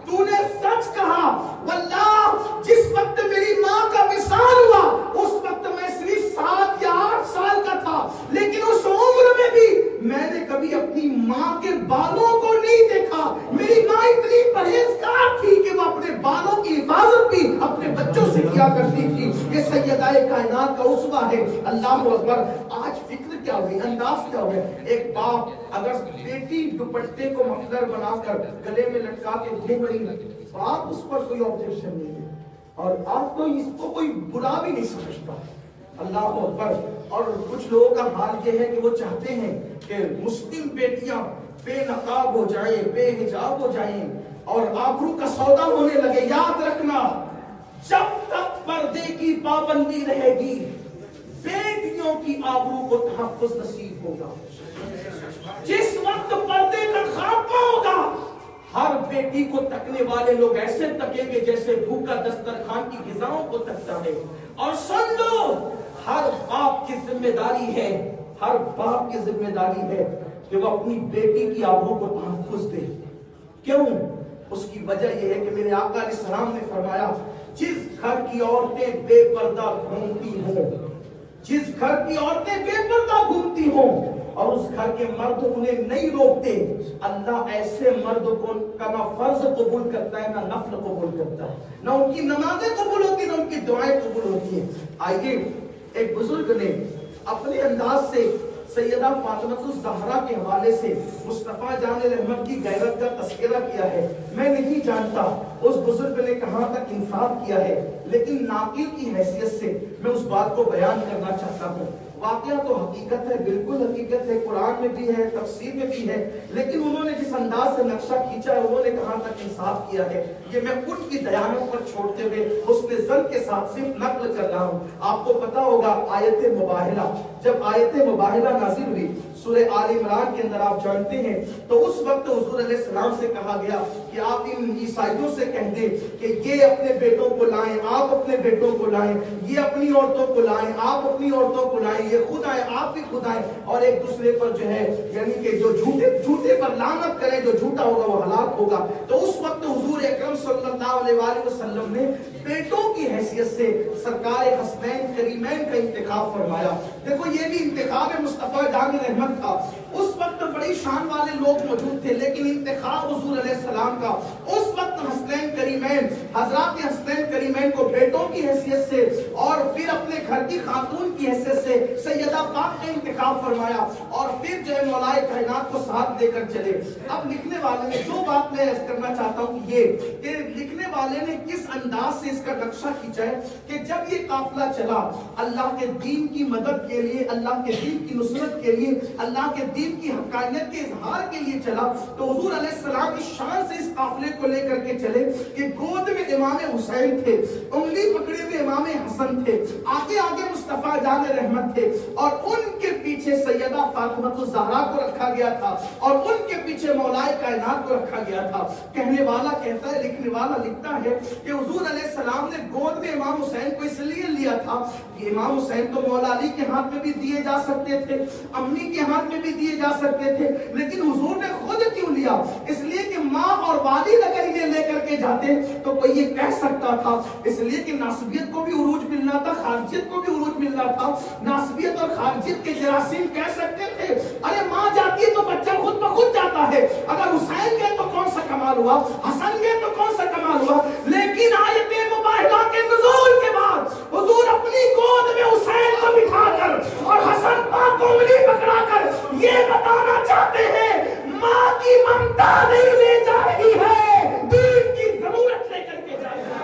تو نے سچ کہا. واللہ جس وقت میری ماں کا وصال ہوا اس وقت میں صرف 7 یا 8 سال کا تھا, لیکن اس عمر میں بھی میں نے کبھی اپنی ماں کے بالوں کو نہیں دیکھا. میری ماں اتنی پرہیزگار تھی کہ وہ اپنے بالوں کی حفاظت بھی اپنے بچوں سے کیا کرتی تھی. یہ سیدہ کائنات کا اسوہ ہے. اللہ اکبر. آج فکر کیا ہوئی, انداز کیا ہوئے. ایک باپ اگر بیٹی دوپٹے کو مفلر بنا کر گلے میں لٹکا کے گھوم رہی ہے, باپ اس پر کوئی آبجیکشن نہیں ہے, اور آپ تو اس کو کوئی برا بھی نہیں سمجھتا. اللہ اکبر. اور کچھ لوگوں کا حال یہ ہے کہ وہ چاہتے ہیں کہ مسلم بیٹیاں بے نقاب ہو جائیں, بے حجاب ہو جائیں اور آبرو کا سودا ہونے لگے. یاد رکھنا جب تک پردے کی پابندی رہے گی بیٹیوں کی آبرو کو تحفظ نصیب ہوگا. جس وقت پردے کا خاتمہ ہوگا ہر بیٹی کو تکنے والے لوگ ایسے تکیں گے جیسے بھوکا دسترخوان کی غذاؤں کو تکتا ہے. اور سن لو ہر باپ کی ذمہ داری ہے, ہر باپ کی ذمہ داری ہے کہ وہ اپنی بیٹی کی آبرو کو تحفظ دے. کیوں؟ اس کی وجہ یہ ہے کہ میرے آقا علیہ السلام نے فرمایا جس گھر کی عورتیں بے پردہ گھومتی ہوں, جس گھر کی عورتیں بے پردہ گھومتی ہوں اور اس گھر کے مرد انہیں نہیں روکتے, اللہ ایسے مرد کو نہ فرض قبول کرتا ہے نہ نفل قبول کرتا ہے, نہ ان کی نمازیں قبول ہوتی نہ ان کی دعائیں قبول ہوتی ہیں. آئیے ایک بزرگ نے اپنے انداز سے سیدہ فاطمہ الزہرا کے حوالے سے مصطفیٰ جان رحمت کی غیرت کا تذکرہ کیا ہے. میں نہیں جانتا اس بزرگ نے کہاں تک انصاف کیا ہے, لیکن ناقل کی حیثیت سے میں اس بات کو بیان کرنا چاہتا ہوں. واقعہ تو حقیقت ہے, بالکل حقیقت ہے, قرآن میں بھی ہے, تفسیر میں بھی ہے, لیکن انہوں نے جس انداز سے نقشہ کھینچا ہے انہوں نے کہاں تک انصاف کیا ہے یہ میں ان کی دیانت پر چھوڑتے ہوئے حسن ظن کے ساتھ صرف نقل کر رہا ہوں. آپ کو پتا ہوگا آیت مباہلہ, جب آیت مباہلہ نازل ہوئی سورہ آل عمران کے اندر آپ جانتے ہیں تو اس وقت حضور علیہ السلام سے کہا گیا کہ آپ ان عیسائیوں سے کہہ دیں کہ یہ اپنے بیٹوں کو لائیں, آپ اپنے بیٹوں کو لائیں, یہ اپنی عورتوں کو لائیں, آپ اپنی عورتوں کو لائیں, یہ خود آئیں آپ بھی خود آئیں, اور ایک دوسرے پر جو ہے یعنی کہ جو جھوٹے پر لعنت کریں, جو جھوٹا ہوگا وہ ہلاک ہوگا. تو اس وقت حضور اکرم صلی اللہ علیہ وآلہ وسلم نے بیٹوں کی حیثیت سے سرکار حسنین کریمین کا انتخاب فرمایا. دیکھو یہ بھی انتخاب مصطفیٰ جان رحمت تھا. اس وقت بڑی بڑی شان والے لوگ موجود تھے، لیکن انتخاب حضور علیہ السلام کا اس وقت حسنین کریمین، حضرات حسنین کریمین کو بیٹوں کی حیثیت سے اور پھر اپنے گھر کی خاتون کی حیثیت سے سیدہ پاک نے انتخاب فرمایا، اور پھر جو ہے مولا کائنات کو ساتھ لے کر چلے۔ اب لکھنے والے نے جو بات میں عرض کرنا چاہتا ہوں یہ کہ لکھنے والے نے کس انداز سے اس کا نقشہ کھینچا ہے کہ جب یہ قافلہ چلا اللہ کے دین کی مدد کے لیے، اللہ کے دین کی نصرت کے لیے، اللہ کے دین کی حقانیت کے اظہار کے لیے چلا، تو حضور علیہ السلام کی شان سے اس قافلے کو لے کر کے چلے کہ گود میں امام حسین تھے، انگلی پکڑے ہوئے امام حسن تھے، آگے آگے مصطفیٰ جان رحمت تھے، اور ان کے پیچھے سیدہ فاطمہ الزہرا کو رکھا گیا تھا، اور ان کے پیچھے مولا کائنات کو رکھا گیا تھا۔ کہنے والا کہتا ہے، لکھنے والا لکھتا ہے کہ حضور علیہ السلام نے گود میں امام حسین کو اس لیے لیا تھا کہ امام حسین تو مولا علی کے ہاتھ میں بھی دیے جا سکتے تھے، امی کے ہاتھ میں بھی دیے جا سکتے تھے، لیکن حضور نے خود کیوں لیا؟ اس لیے کہ ماں اور والد اگر انہیں لے کر کے جاتے تو کوئی یہ کہہ سکتا تھا، اس لیے کہ ناسبیت کو بھی عروج ملنا تھا، خارجیت کو بھی عروج ملنا تھا، ناسبیت اور خارجیت کے جراثیم کہہ سکتے تھے ارے ماں جاتی ہے تو بچہ خود بخود جاتا ہے، اگر حسین گئے تو کون سا کمال ہوا، حسن گئے تو کون سا کمال ہوا۔ لیکن آیت مبارکہ کے نزول کے بعد حضور اپنی گود میں حسین کو بٹھا کر اور حسن پاک کو انگلی پکڑا کر یہ بتانا چاہتے ہیں ماں کی ممتا نہیں لے جا رہی ہے، دین کی ضرورت لے کر کے جائے گا۔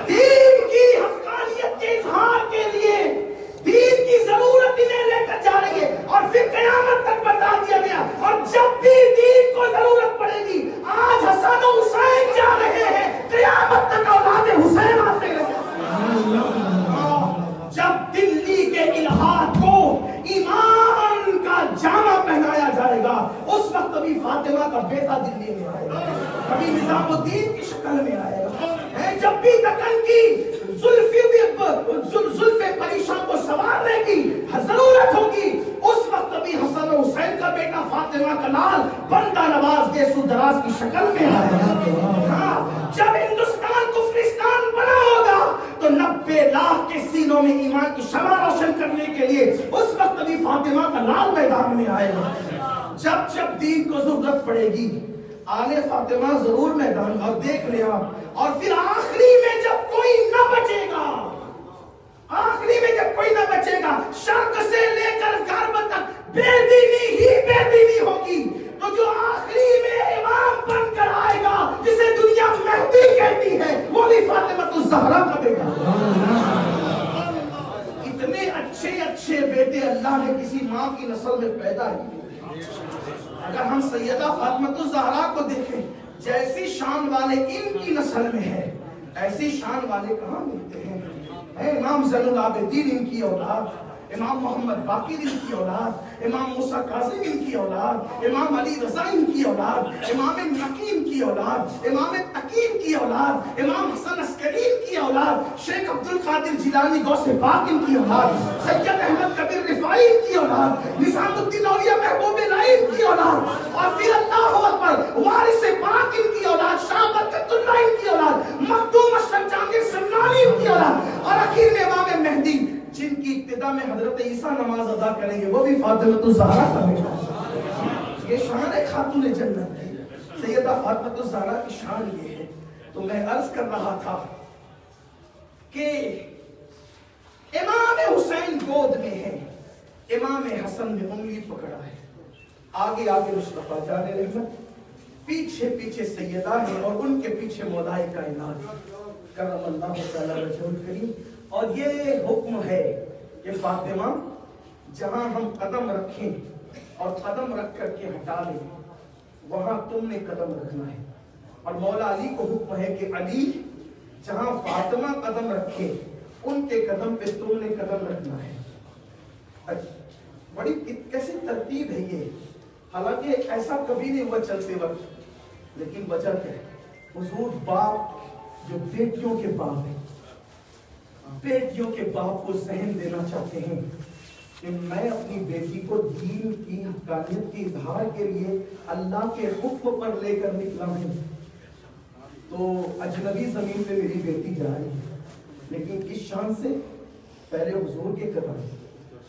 دین کی حقانیت کے اظہار کے لیے دین کی ضرورت انہیں لے کر جا رہی ہے، اور پھر قیامت تک بتا دیا گیا، اور جب بھی دین کو ضرورت پڑے گی، آج حسن و حسین جا رہے ہیں، قیامت تک اولاد حسین آتے رہے۔ جب دلی کے الہات کو ایمان کا جامع پہنایا جائے گا، اس وقت کبھی فاطمہ کا بیٹا دلی میں آئے گا، کبھی نظام الدین کی شکل میں آئے گا، جب بھی دکن کی زلف پریشان کو سنوارنے کی ضرورت ہوگی، اس وقت بھی حسن و حسین کا بیٹا فاطمہ کا لال بندہ نواز گیسو دراز کی شکل میں آئے گا۔ جب ہندوستان کفرستان بنا ہوگا تو 90 لاکھ کے سینوں میں ایمان کی شمع روشن کرنے کے لیے اس وقت بھی فاطمہ کا لال میدان میں آئے گا۔ جب جب دین کو ضرورت پڑے گی آل فاطمہ ضرور میدان میں، اور دیکھ لیں آپ، اور پھر آخری میں جب کوئی نہ بچے گا، آخری میں جب کوئی نہ بچے گا، شرق سے لے کر غرب تک بے دینی ہی بے دینی ہوگی، تو جو آخری میں امام بن کر آئے گا جسے دنیا مہدی کہتی ہے، وہ بھی فاطمہ الزہرا کا بیٹا۔ اتنے اچھے اچھے بیٹے اللہ نے کسی ماں کی نسل میں پیدا ہی نہیں۔ اگر ہم سیدہ فاطمہ الزہرا کو دیکھیں، جیسی شان والے ان کی نسل میں ہے، ایسی شان والے کہاں ملتے ہیں؟ امام زین العابدین ان کی اولاد، امام محمد باقر ان کی اولاد، امام موسیٰ کاظم ان کی اولاد، امام علی رضا ان کی اولاد، امام نقی ان کی اولاد، امام تقی ان کی اولاد، امام حسن عسکری ان کی اولاد، شیخ عبدالقادر جیلانی غوث پاک ان کی اولاد، سید احمد کبیر رفاعی ان کی اولاد، نظام الدین اولیاء محبوب الہی ان کی اولاد، اور پھر اللہ اکبر وارث پاک ان کی اولاد، شاہ برکت اللہ ان کی اولاد، مخدوم اشرف جہانگیر سمنانی ان کی اولاد، اور آخر میں امام مہدی جن کی ابتدا میں حضرت عیسیٰ نماز ادا کریں گے، وہ بھی فاطمہ الزہرا کا بیٹا ہے۔ یہ شان ہے خاتون جنت ہے، سیدہ فاطمہ الزہرا کی شان یہ ہے۔ تو میں عرض کر رہا تھا کہ امام حسین گود میں ہے، امام حسن نے انگلی پکڑا ہے، آگے آگے مصطفیٰ جان رحمت، پیچھے پیچھے سیدہ ہے، اور ان کے پیچھے مولا کائنات کرم اللہ تعالی وجہہ الکریم۔ اور یہ حکم ہے کہ فاطمہ جہاں ہم قدم رکھیں اور قدم رکھ کر کے ہٹا لیں، وہاں تم نے قدم رکھنا ہے، اور مولا علی کو حکم ہے کہ علی جہاں فاطمہ قدم رکھے ان کے قدم پہ تم نے قدم رکھنا ہے۔ بڑی کیسی ترتیب ہے یہ، حالانکہ ایسا کبھی نہیں ہوا چلتے وقت، لیکن وجہ کیا ہے؟ حضور باپ جو بیٹیوں کے باپ ہیں، بیٹیوں کے باپ کو ذہن دینا چاہتے ہیں کہ میں اپنی بیٹی کو دین کی کامیت کے اظہار کے لیے اللہ کے حکم پر لے کر نکلا ہوں، تو اجنبی زمین پہ میری بیٹی جا رہی ہے، لیکن کس شان سے؟ پہلے حضور کے قدم،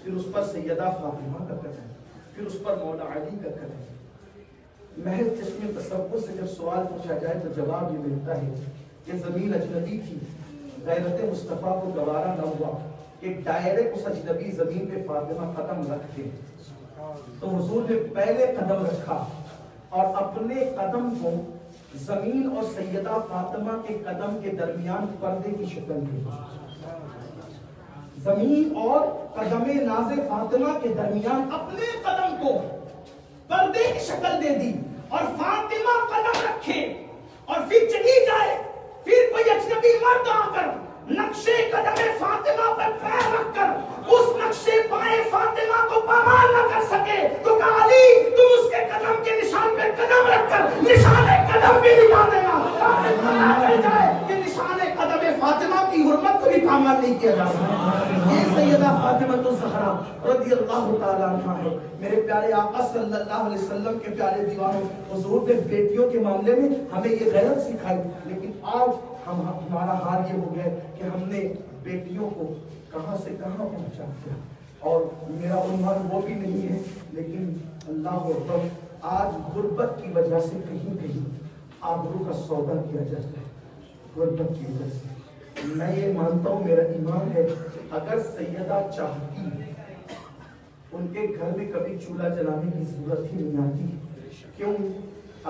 پھر اس پر سیدہ فاطمہ کا قدم، پھر اس پر مولا علی کا قدم۔ محض چشم تصور سے جب سوال پوچھا جائے تو جواب یہ ملتا ہے کہ زمین اجنبی تھی، غیرت مصطفیٰ کو گوارا نہ ہوا کہ ڈائریکٹ اس اجنبی زمین پہ فاطمہ قدم رکھتے، تو حضور نے پہلے قدم رکھا اور اپنے قدم کو زمین اور سیدہ فاطمہ کے قدم کے درمیان پردے کی شکل دی، زمین اور قدم ناز فاطمہ کے درمیان اپنے قدم کو پردے کی شکل دے دی، اور فاطمہ قدم رکھے اور پھر چلی جائے، پھر کوئی اجنبی مرد آ کر نقشے قدم فاطمہ پر پیر رکھ کر اس نقشے پائے فاطمہ کو پامال نہ کر سکے تو کہا علی تم اس کے قدم کے نشان پہ قدم رکھ کر نشان قدم بھی لگا دینا، تاکہ پتہ چل جائے کہ نشان قدم فاطمہ کی حرمت کو بھی پامال نہیں کیا جا سکتا۔ یہ سیدہ فاطمہ الزہرا رضی اللہ تعالیٰ عنہا ہے۔ میرے پیارے آقا صلی اللہ علیہ وسلم کے پیارے دیوانوں، حضور نے بیٹیوں کے معاملے میں ہمیں یہ غیرت سکھائی، لیکن آج ہمارا حال یہ ہو گیا کہ ہم نے بیٹیوں کو کہاں سے کہاں پہنچا دیا، اور میرا عنوان وہ بھی نہیں ہے، لیکن اللہ اکبر آج غربت کی وجہ سے کہیں کہیں آبرو کا سودا کیا جاتا ہے، غربت کی وجہ سے۔ میں یہ مانتا ہوں، میرا ایمان ہے، اگر سیدہ چاہتی ان کے گھر میں کبھی چولہا جلانے کی ضرورت ہی نہیں آتی، کیوں؟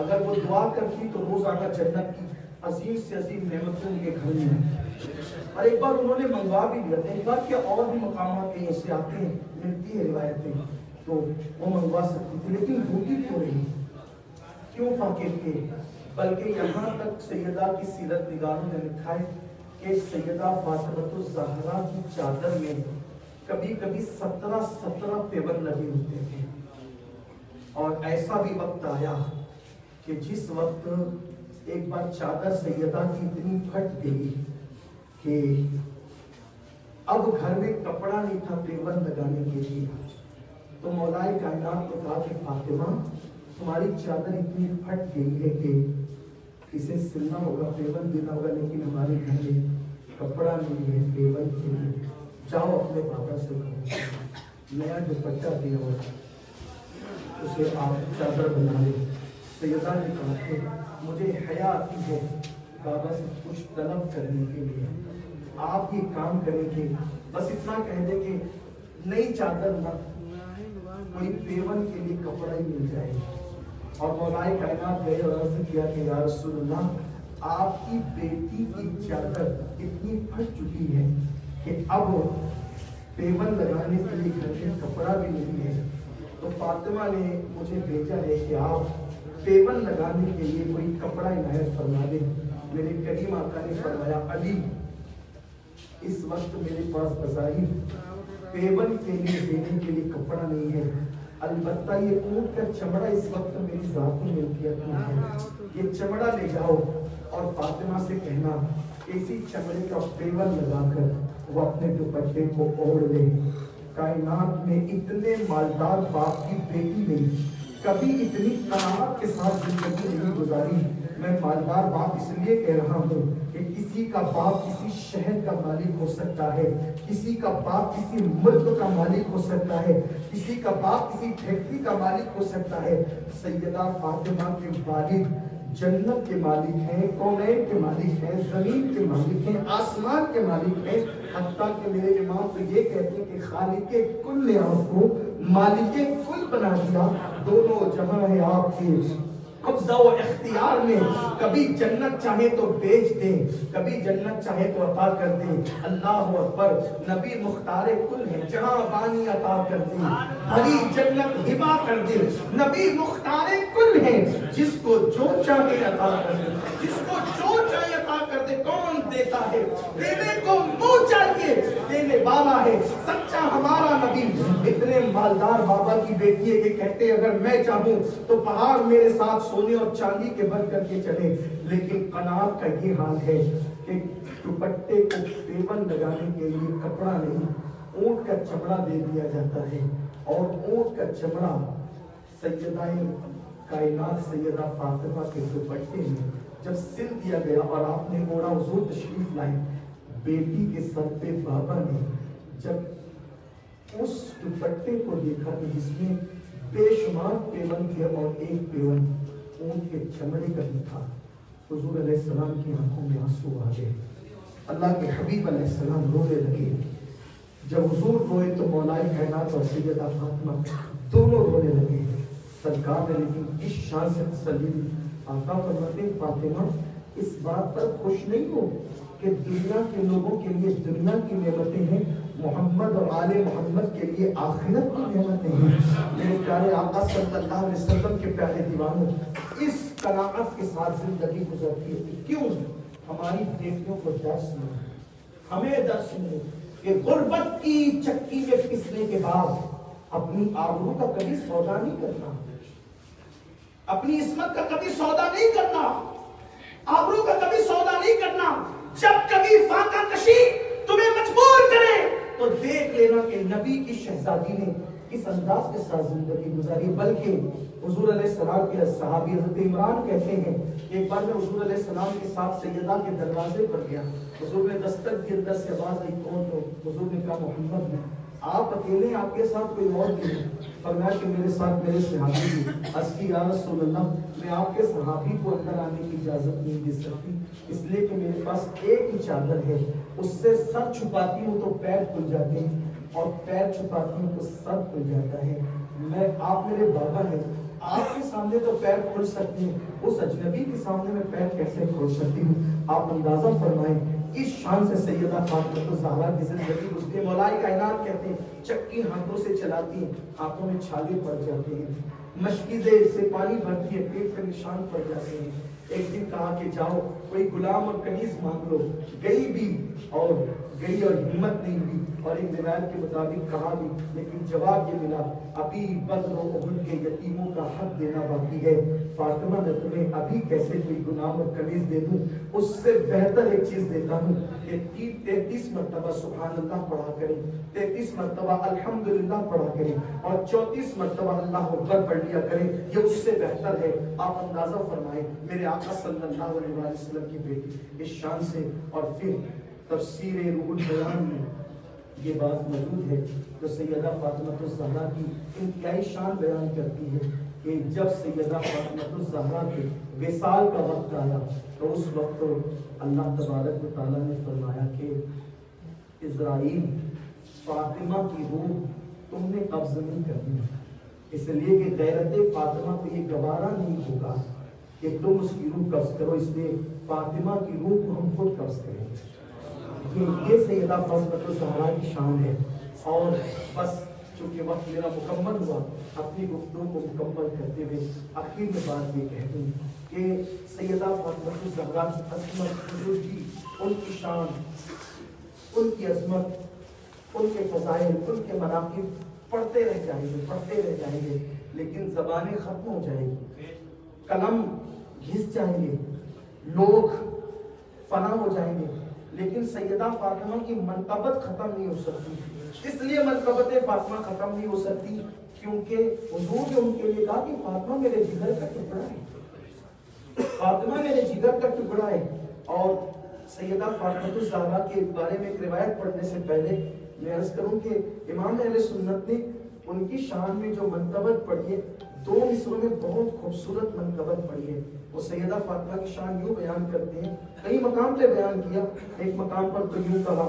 اگر وہ دعا کرتی تو روزانہ جنت کی عظیم سے عظیم نعمتوں ان کے گھر میں ہیں۔ اور ایک بار انہوں نے منگوا بھی لیا تھا، ایک بار کیا اور بھی مقامات کہیں ایسے آتے ہیں، ملتی ہے روایتیں، تو وہ منگوا سکتی تھی، لیکن بھوکی کیوں رہی؟ کیوں فاقے تھے؟ بلکہ یہاں تک سیدہ کی سیرت نگاروں نے لکھا ہے کہ سیدہ فاطمہ الزہرا کی چادر میں کبھی کبھی 17 پیون لگے ہوتے تھے، اور ایسا بھی وقت آیا کہ جس وقت ایک بار چادر سیدہ کی اتنی پھٹ گئی کہ اب گھر میں کپڑا نہیں تھا پیون لگانے کے لیے، تو مولائے کائنات کو کہا کہ فاطمہ تمہاری چادر اتنی پھٹ گئی ہے کہ اسے سلنا ہوگا، پیون دینا ہوگا، لیکن ہمارے گھر میں کپڑا نہیں ہے پیون کے لیے، جاؤ اپنے بابا سے کہو نیا دوپٹہ دیا ہوگا اسے آپ چادر بنا لیں۔ سیدہ نے کہا کہ مجھے حیا آتی ہے بابا سے کچھ طلب کرنے کے لیے، آپ یہ کام کریں کہ بس اتنا کہہ دیں کہ نئی چادر نہ کوئی پیون کے لیے کپڑا ہی مل جائے۔ اور مولائے کائنات گئے اور عرض کیا کہ یا رسول اللہ آپ کی بیٹی کی چادر اتنی پھٹ چکی ہے کہ اب پیون لگانے کے لیے گھر میں کپڑا بھی نہیں ہے، تو فاطمہ نے مجھے بھیجا ہے کہ آپ پیون لگانے کے لیے کوئی کپڑا عنایت فرما دیں۔ میرے کریم آقا نے فرمایا علی اس وقت میرے پاس بظاہر پیون کے لیے دینے کے لیے کپڑا نہیں ہے، البتہ یہ اونٹ کا چمڑا اس وقت میری ذاتی ملکیت میں ہے، یہ چمڑا لے جاؤ اور فاطمہ سے کہنا اسی چمڑے کا پیون لگا کر وہ اپنے دوپٹے کو اوڑھ لے۔ کائنات میں اتنے مالدار باپ کی بیٹی نہیں، کبھی اتنی قناعت کے ساتھ زندگی نہیں گزاری۔ میں مالدار باپ اس لیے کہہ رہا ہوں کہ کسی کا باپ کسی شہر کا مالک ہو سکتا ہے، کسی کا باپ کسی ملک کا مالک ہو سکتا ہے، کسی کا باپ کسی فیکٹری کا مالک ہو سکتا ہے۔ سیدہ فاطمہ کے والد جنت کے مالک ہیں، کونین کے مالک ہیں، زمین کے مالک ہیں، آسمان کے مالک ہیں، حتیٰ کہ میرے امام تو یہ کہتے ہیں کہ خالق کل نے آپ کو مالک کل بنا دیا، دونوں جہاں ہے آپ کے قبضہ و اختیار میں، کبھی جنت چاہے تو بیچ دیں، کبھی جنت چاہے تو عطا کر دیں۔ اللہ اکبر، نبی مختار کل ہے، جہاں بانی عطا کر دیں، بھری جنت ہبا کر دیں۔ نبی مختار کل ہے، جس کو جو چاہے عطا کر دیں، جس کو جو چاہے عطا کر دے۔ کون دیتا ہے؟ دینے کو منہ چاہیے، دینے والا ہے سچا ہمارا نبی۔ اتنے مالدار بابا کی بیٹی ہے کہ کہتے اگر میں چاہوں تو پہاڑ میرے ساتھ سونے اور چاندی کے بن کر کے چلے، لیکن قناعت کا یہ حال ہے کہ دوپٹے کو پیون لگانے کے لیے کپڑا نہیں، اونٹ کا چمڑا دے دیا جاتا ہے، اور اونٹ کا چمڑا سیدہ کائنات سیدہ فاطمہ کے دوپٹے میں جب سل دیا گیا اور آپ نے اوڑھا، حضور تشریف لائے، بیٹی کے سر پہ بابا نے جب اس دوپٹے کو دیکھا کہ جس میں بے شمار پیون تھے اور ایک پیون اونٹ کے چمڑے کا بھی تھا، حضور علیہ السلام کی آنکھوں میں آنسو آ گئے، اللہ کے حبیب علیہ السلام رونے لگے۔ جب حضور روئے تو مولا کائنات اور سیدہ فاطمہ دونوں رونے لگے۔ سرکار نے لیکن اس شان سے تسلی دی، آقا فرماتے ہیں فاطمہ اس بات پر خوش نہیں ہو کہ دنیا کے لوگوں کے لیے دنیا کی نعمتیں ہیں، محمد اور آل محمد کے لیے آخرت کی نعمتیں ہیں۔ میرے پیارے آقا صلی اللہ علیہ وسلم کے پیارے دیوانوں، اس قناعت کے ساتھ زندگی گزرتی ہے۔ کیوں؟ ہماری بیٹیوں کو درس ملے، ہمیں درس ملے کہ غربت کی چکی میں پسنے کے بعد اپنی آبرو کا کبھی سودا نہیں کرنا، اپنی عصمت کا کبھی سودا نہیں کرنا، آبرو کا کبھی سودا نہیں کرنا۔ جب کبھی فاقہ کشی تمہیں مجبور کرے تو دیکھ لینا کہ نبی کی شہزادی نے اس انداز کے ساتھ زندگی گزاری۔ بلکہ حضور علیہ السلام کے صحابی حضرت عمران کہتے ہیں کہ ایک بار میں حضور علیہ السلام کے ساتھ سیدہ کے دروازے پر گیا، حضور نے دستک کے اندر سے آواز آئی، کون ہو؟ حضور نے کہا محمد نے۔ آپ اکیلے ہیں، آپ کے ساتھ کوئی اور نہیں ہے؟ فرمایا کہ میرے ساتھ میرے صحابی بھی۔ عرض کی یا رسول اللہ، میں آپ کے صحابی کو اندر آنے کی اجازت نہیں دے سکتی، اس لیے کہ میرے پاس ایک ہی چادر ہے، اس سے سر چھپاتی ہوں تو پیر کھل جاتے ہیں اور پیر چھپاتی ہوں تو سر کھل جاتا ہے۔ میں آپ میرے بابا ہیں، آپ کے سامنے تو پیر کھل سکتے ہیں، اس اجنبی کے سامنے میں پیر کیسے کھول سکتی ہوں؟ آپ اندازہ فرمائیں اس شان سے سیدہ فاطمہ الزہرا کی زندگی گزرتی ہے۔ مولا کائنات کہتے ہیں چکی ہاتھوں سے چلاتی ہیں، ہاتھوں میں چھالے پڑ جاتے ہیں، مشکیزیں سے پانی بھرتی ہے، پیٹ پر نشان پڑ جاتے ہیں۔ ایک دن کہا کہ جاؤ کوئی غلام اور کنیز مانگ لو، گئی بھی اور ہمت نہیں ہوئی، اور ایک روایت کے مطابق کہا بھی، لیکن جواب یہ ملا ابھی بدر و احد کے یتیموں کا حق دینا باقی ہے۔ فاطمہ نے تمہیں ابھی کیسے کوئی غلام اور کنیز دے دوں، اس سے بہتر ایک چیز دیتا ہوں کہ 33 مرتبہ سبحان اللہ پڑھا کریں، 33 مرتبہ الحمدللہ پڑھا کریں، اور 34 مرتبہ اللہ اکبر پڑھ لیا کریں، یہ اس سے بہتر ہے۔ آپ اندازہ فرمائیں میرے آقا صلی اللہ علیہ وسلم کی بیٹی اس شان سے۔ اور پھر تفسیر روح البیان میں یہ بات موجود ہے جو سیدہ فاطمہ الزہرا کی انتہائی شان بیان کرتی ہے کہ جب سیدہ فاطمہ الزہرا کے وصال کا وقت آیا تو اس وقت اللہ تبارک و تعالیٰ نے فرمایا کہ اسرائیل فاطمہ کی روح تم نے قبض نہیں کرنی، اس لیے کہ غیرت فاطمہ کو یہ گوارا نہیں ہوگا کہ تم اس کی روح قبض کرو، اس لیے فاطمہ کی روح کو ہم خود قبض کریں۔ یہ سیدہ فاطمہ الزہرا کی شان ہے۔ اور بس چونکہ وقت میرا مکمل ہوا، اپنی گفتگو کو مکمل کرتے ہوئے آخر میں بات یہ کہہ دوں کہ سیدہ فاطمہ الزہرا کی عظمت، بزرگی، ان کی شان، ان کی عظمت، ان کے فضائل، ان کے مناقب پڑھتے رہ جائیں گے، لیکن زبانیں ختم ہو جائیں گی، قلم گھس جائیں گے، لوگ فنا ہو جائیں گے، لیکن سیدہ فاطمہ کی منقبت ختم نہیں ہو سکتی۔ اس لیے منقبت فاطمہ ختم نہیں ہو سکتی کیونکہ حضور نے ان کے لیے کہا کہ فاطمہ میرے جگر کا ٹکڑا ہے، فاطمہ میرے جگر کا ٹکڑا ہے۔ اور سیدہ فاطمہ الزہرا کے بارے میں ایک روایت پڑھنے سے پہلے میں عرض کروں کہ امام اہل سنت نے ان کی شان میں جو منقبت پڑھی ہے، 2 مصروں میں بہت خوبصورت منقبت پڑھی ہے۔ وہ سیدہ فاطمہ کی شان یوں بیان کرتے ہیں، کئی مقام پہ بیان کیا، ایک مقام پر تو یوں کہا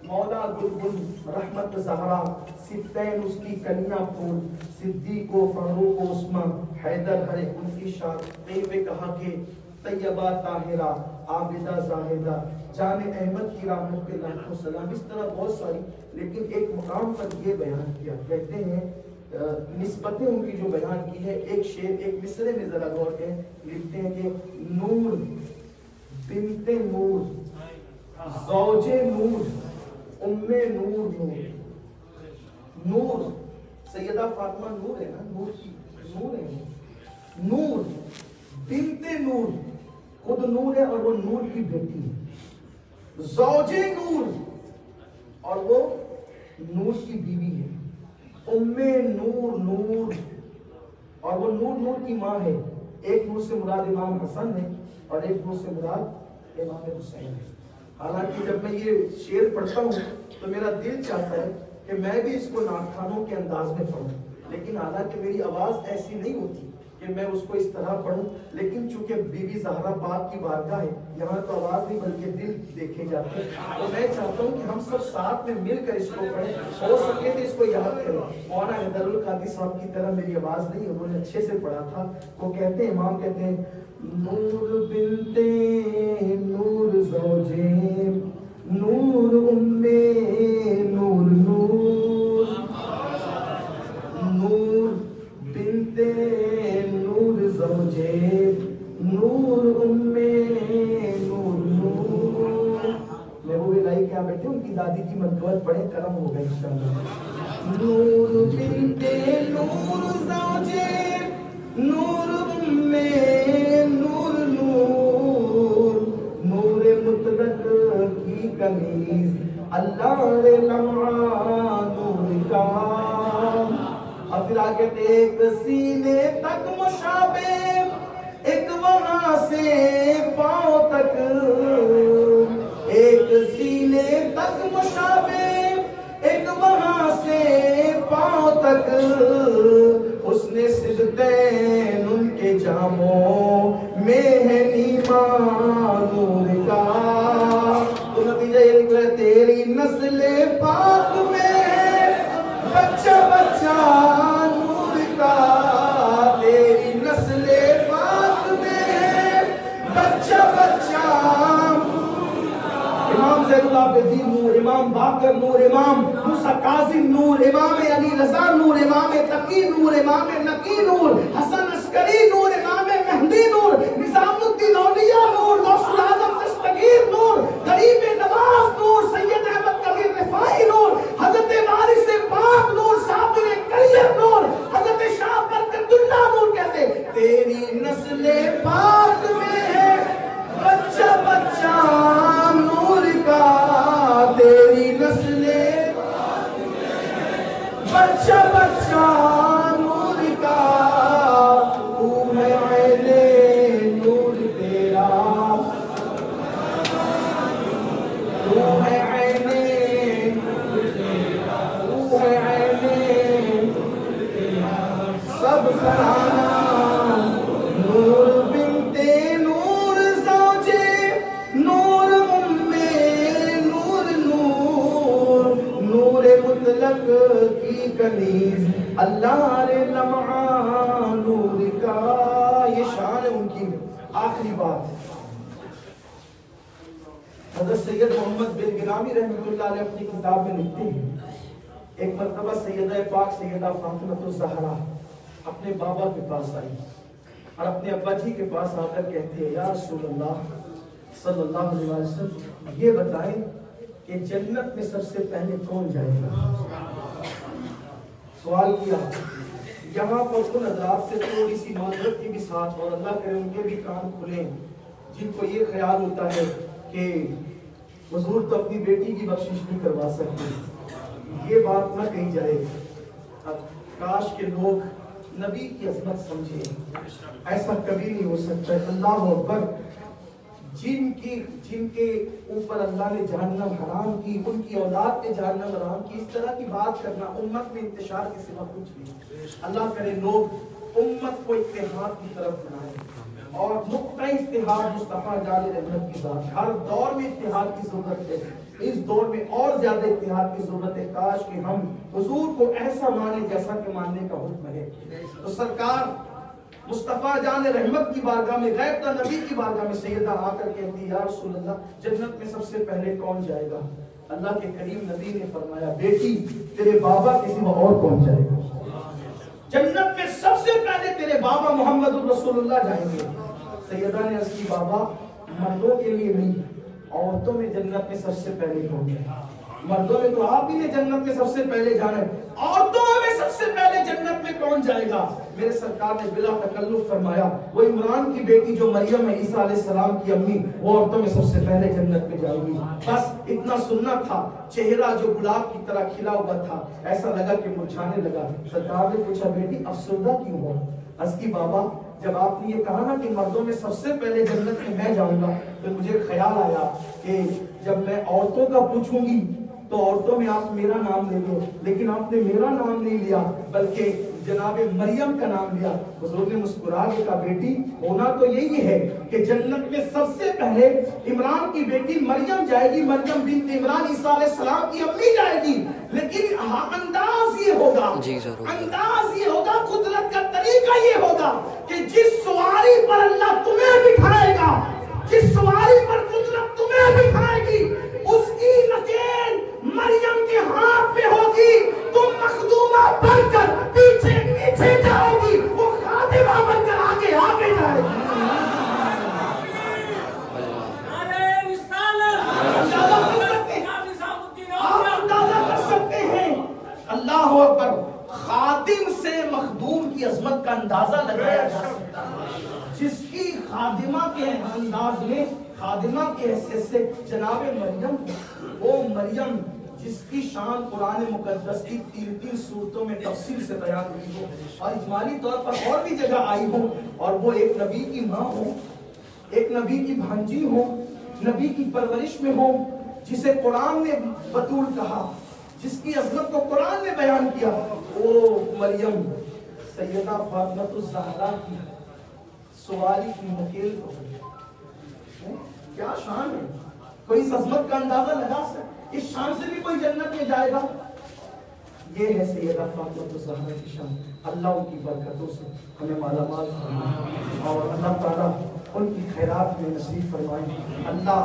مولا گلگن رحمت زہرا، ستین اس کی کنیاں پھول، صدیق و فاروق و عثمان حیدر ہر ان کی شان۔ کہیں پہ کہا کہ طیبہ طاہرہ عابدہ زاہدہ جان احمد کی رحمت پہ لاکھوں سلام۔ اس طرح بہت ساری، لیکن ایک مقام پر یہ بیان کیا، کہتے ہیں نسبتیں ان کی جو بیان کی ہے، ایک شعر ایک مصرے میں ذرا غور کریں، لکھتے ہیں کہ نور بنت نور زوج نور ام نور نور نور سیدہ فاطمہ نور ہے نا، نور کی نور ہے، نور بنت نور خود نور ہے اور وہ نور کی بیٹی ہے، زوج نور اور وہ نور کی بیوی ہے، ام نور نور، اور وہ نور نور کی ماں ہے۔ ایک نور سے مراد امام حسن ہے اور ایک نور سے مراد امام حسین ہے۔ حالانکہ جب میں یہ شعر پڑھتا ہوں تو میرا دل چاہتا ہے کہ میں بھی اس کو نعت خوانوں کے انداز میں پڑھوں، لیکن حالانکہ میری آواز ایسی نہیں ہوتی کہ میں اس کو اس طرح پڑھوں، لیکن چونکہ بی بی زہرا پاک کی بارگاہ ہے، یہاں تو آواز نہیں بلکہ دل دیکھے جاتے ہیں، تو میں چاہتا ہوں کہ ہم سب ساتھ میں مل کر اس کو پڑھیں، ہو سکے تو اس کو یاد کریں۔ مولانا حیدر القادری صاحب کی طرح میری آواز نہیں، انہوں نے اچھے سے پڑھا تھا۔ وہ کہتے ہیں، امام کہتے ہیں، نور بنتے نور زوجے نور امے نور نور، نور بنتے نور زوجے نور امے نور نور۔ محبوب الہی کیا بیٹھے ان کی دادی کی منقبت بڑے کرم ہو گئے انشاءاللہ۔ نور بنتے نور زوجے نور امے نور نور، نور مطلق کی کنیز اللہ رے لمعہ نور کا، اور پھر آگے ایک سینے تک مشابہ، ایک وہاں سے پاؤں تک، ایک سینے تک مشابہ، ایک وہاں سے پاؤں تک، اس نے سجدین ان کے جاموں میں ہے نیمان نور کا۔ تو نتیجہ یہ نکلا، تیری نسل پاک میں بچہ بچہ نور کا، تیری نسل پاک میں بچہ بچہ، امام زین العابدین نور، امام باقر نور، امام موسیٰ کاظم نور، امام علی رضا نور، امام تقی نور، امام نقی نور، حسن عسکری نور، امام مہدی نور، نظام الدین اولیاء نور، غوث العظم دستگیر نور، غریب نواز نور، سید احمد کبیر رفاعی نور، حضرت وارث پاک نور، صابر کلیر نور، حضرت شاہ برکت اللہ نور۔ کہتے تیری نسل پاک میں ہے بچہ بچہ نور کا، تیری نسل بچہ بچہ نور کا، تو ہے عین نور تیرا، تو ہے عین، تو ہے عین سب گھرانا نور بنتے نور زوجے نور امے نور نور، نور مطلق کی کنیز اللہ رے لمعہ نور کا۔ یہ شان ہے ان کی۔ آخری بات، حضرت سید محمد بن گرامی رحمۃ اللہ علیہ اپنی کتاب میں لکھتے ہیں، ایک مرتبہ سیدہ پاک سیدہ فاطمہ الزہرا اپنے بابا کے پاس آئی اور اپنے ابا جی کے پاس آ کر کہتے ہیں، یا رسول اللہ صلی اللہ علیہ وسلم، یہ بتائیں کہ جنت میں سب سے پہلے کون جائے گا؟ سوال کیا۔ یہاں پر ان حضرات سے تھوڑی سی معذرت کی بھی ساتھ، اور اللہ کرے ان کے بھی کان کھلیں جن کو یہ خیال ہوتا ہے کہ حضور تو اپنی بیٹی کی بخشش نہیں کروا سکتے، یہ بات نہ کہی جائے۔ کاش کے لوگ نبی کی عظمت سمجھیں، ایسا کبھی نہیں ہو سکتا۔ اللہ اکبر۔ جن کے اوپر اللہ نے جہنم حرام کی، ان کی اولاد نے جہنم حرام کی، اس طرح کی بات کرنا امت میں انتشار کے سوا کچھ نہیں۔ اللہ کرے لوگ امت کو اتحاد کی طرف بنائیں، اور نقطۂ اتحاد مصطفیٰ جان رحمت کی ذات۔ ہر دور میں اتحاد کی ضرورت ہے، اس دور میں اور زیادہ اتحاد کی ضرورت ہے۔ کاش کہ ہم حضور کو ایسا مانیں جیسا کہ ماننے کا حکم ہے۔ تو سرکار مصطفیٰ جان رحمت کی بارگاہ میں، غیب نبی کی بارگاہ میں سیدہ آ کر کہتی، یا رسول اللہ، جنت میں سب سے پہلے کون جائے گا؟ اللہ کے کریم نبی نے فرمایا، بیٹی تیرے بابا کے سوا اور کون جائے گا؟ جنت میں سب سے پہلے تیرے بابا محمد رسول اللہ جائیں گے۔ سیدہ نے عرض کی، بابا مردوں کے لیے نہیں، عورتوں میں جنت میں سب سے پہلے کون جائے؟ مردوں میں تو آپ ہی نے جنت میں سب سے پہلے جانا ہے، عورتوں میں سب سے پہلے جنت میں کون جائے گا؟ میرے سرکار نے بلا تکلف فرمایا وہ عمران کی بیٹی جو مریم ہے، عیسیٰ علیہ السلام کی امی، وہ عورتوں میں سب سے پہلے جنت میں جائے گی۔ بس اتنا سننا تھا، چہرہ جو گلاب کی طرح کھلا ہوا تھا ایسا لگا کہ مرجھانے لگا۔ سرکار نے پوچھا بیٹی افسردہ کیوں ہو؟ عرض کی بابا جب آپ نے یہ کہا نا کہ مردوں میں سب سے پہلے جنت میں جاؤں گا تو مجھے خیال آیا کہ جب میں عورتوں کا پوچھوں گی تو عورتوں میں آپ میرا نام لیں گے، لیکن آپ نے میرا نام نہیں لیا بلکہ جناب مریم کا نام لیا۔ حضور نے مسکرا کے کہا بیٹی ہونا تو یہی ہے کہ جنت میں سب سے پہلے عمران کی بیٹی مریم جائے گی، مریم بنت عمران عیسیٰ علیہ السلام کی امی جائے گی، لیکن انداز یہ ہوگا، انداز یہ ہوگا، قدرت کا طریقہ یہ ہوگا کہ جس سواری پر اللہ تمہیں بٹھائے گا، جس سواری پر قدرت تمہیں بٹھائے گی، اس کی نکیل مریم کے ہاتھ میں ہوگی، تم مخدومہ بن کر پیچھے پیچھے جاؤ گی، وہ خادمہ بن کر آگے آگے جائے گی۔ آپ اندازہ کر سکتے ہیں، اللہ اکبر، خادم سے مخدوم کی عظمت کا اندازہ لگایا جا سکتا ہے۔ جس کی خادمہ کے انداز میں، خادمہ کے حیثیت سے جناب مریم، وہ مریم جس کی شان قرآن مقدس کی 3 صورتوں میں تفصیل سے بیان ہوئی ہو اور اجمالی طور پر اور بھی جگہ آئی ہو، اور وہ ایک نبی کی ماں ہو، ایک نبی کی بھانجی ہو، نبی کی پرورش میں ہو، جسے قرآن نے بطول کہا، جس کی عظمت کو قرآن نے بیان کیا، وہ مریم سیدہ فاطمہ الزہرا کی سواری کی نکیل کو کیا شان ہے، کوئی اس عظمت کا اندازہ لگا سکتا؟ اس شان سے بھی کوئی جنت میں جائے گا؟ یہ ہے سیدہ فاطمہ الزہرا کی شان۔ اللہ ان کی برکتوں سے ہمیں مالا مال فرمائے اور اللہ تعالیٰ ان کی خیرات میں نصیب فرمائے۔ اللہ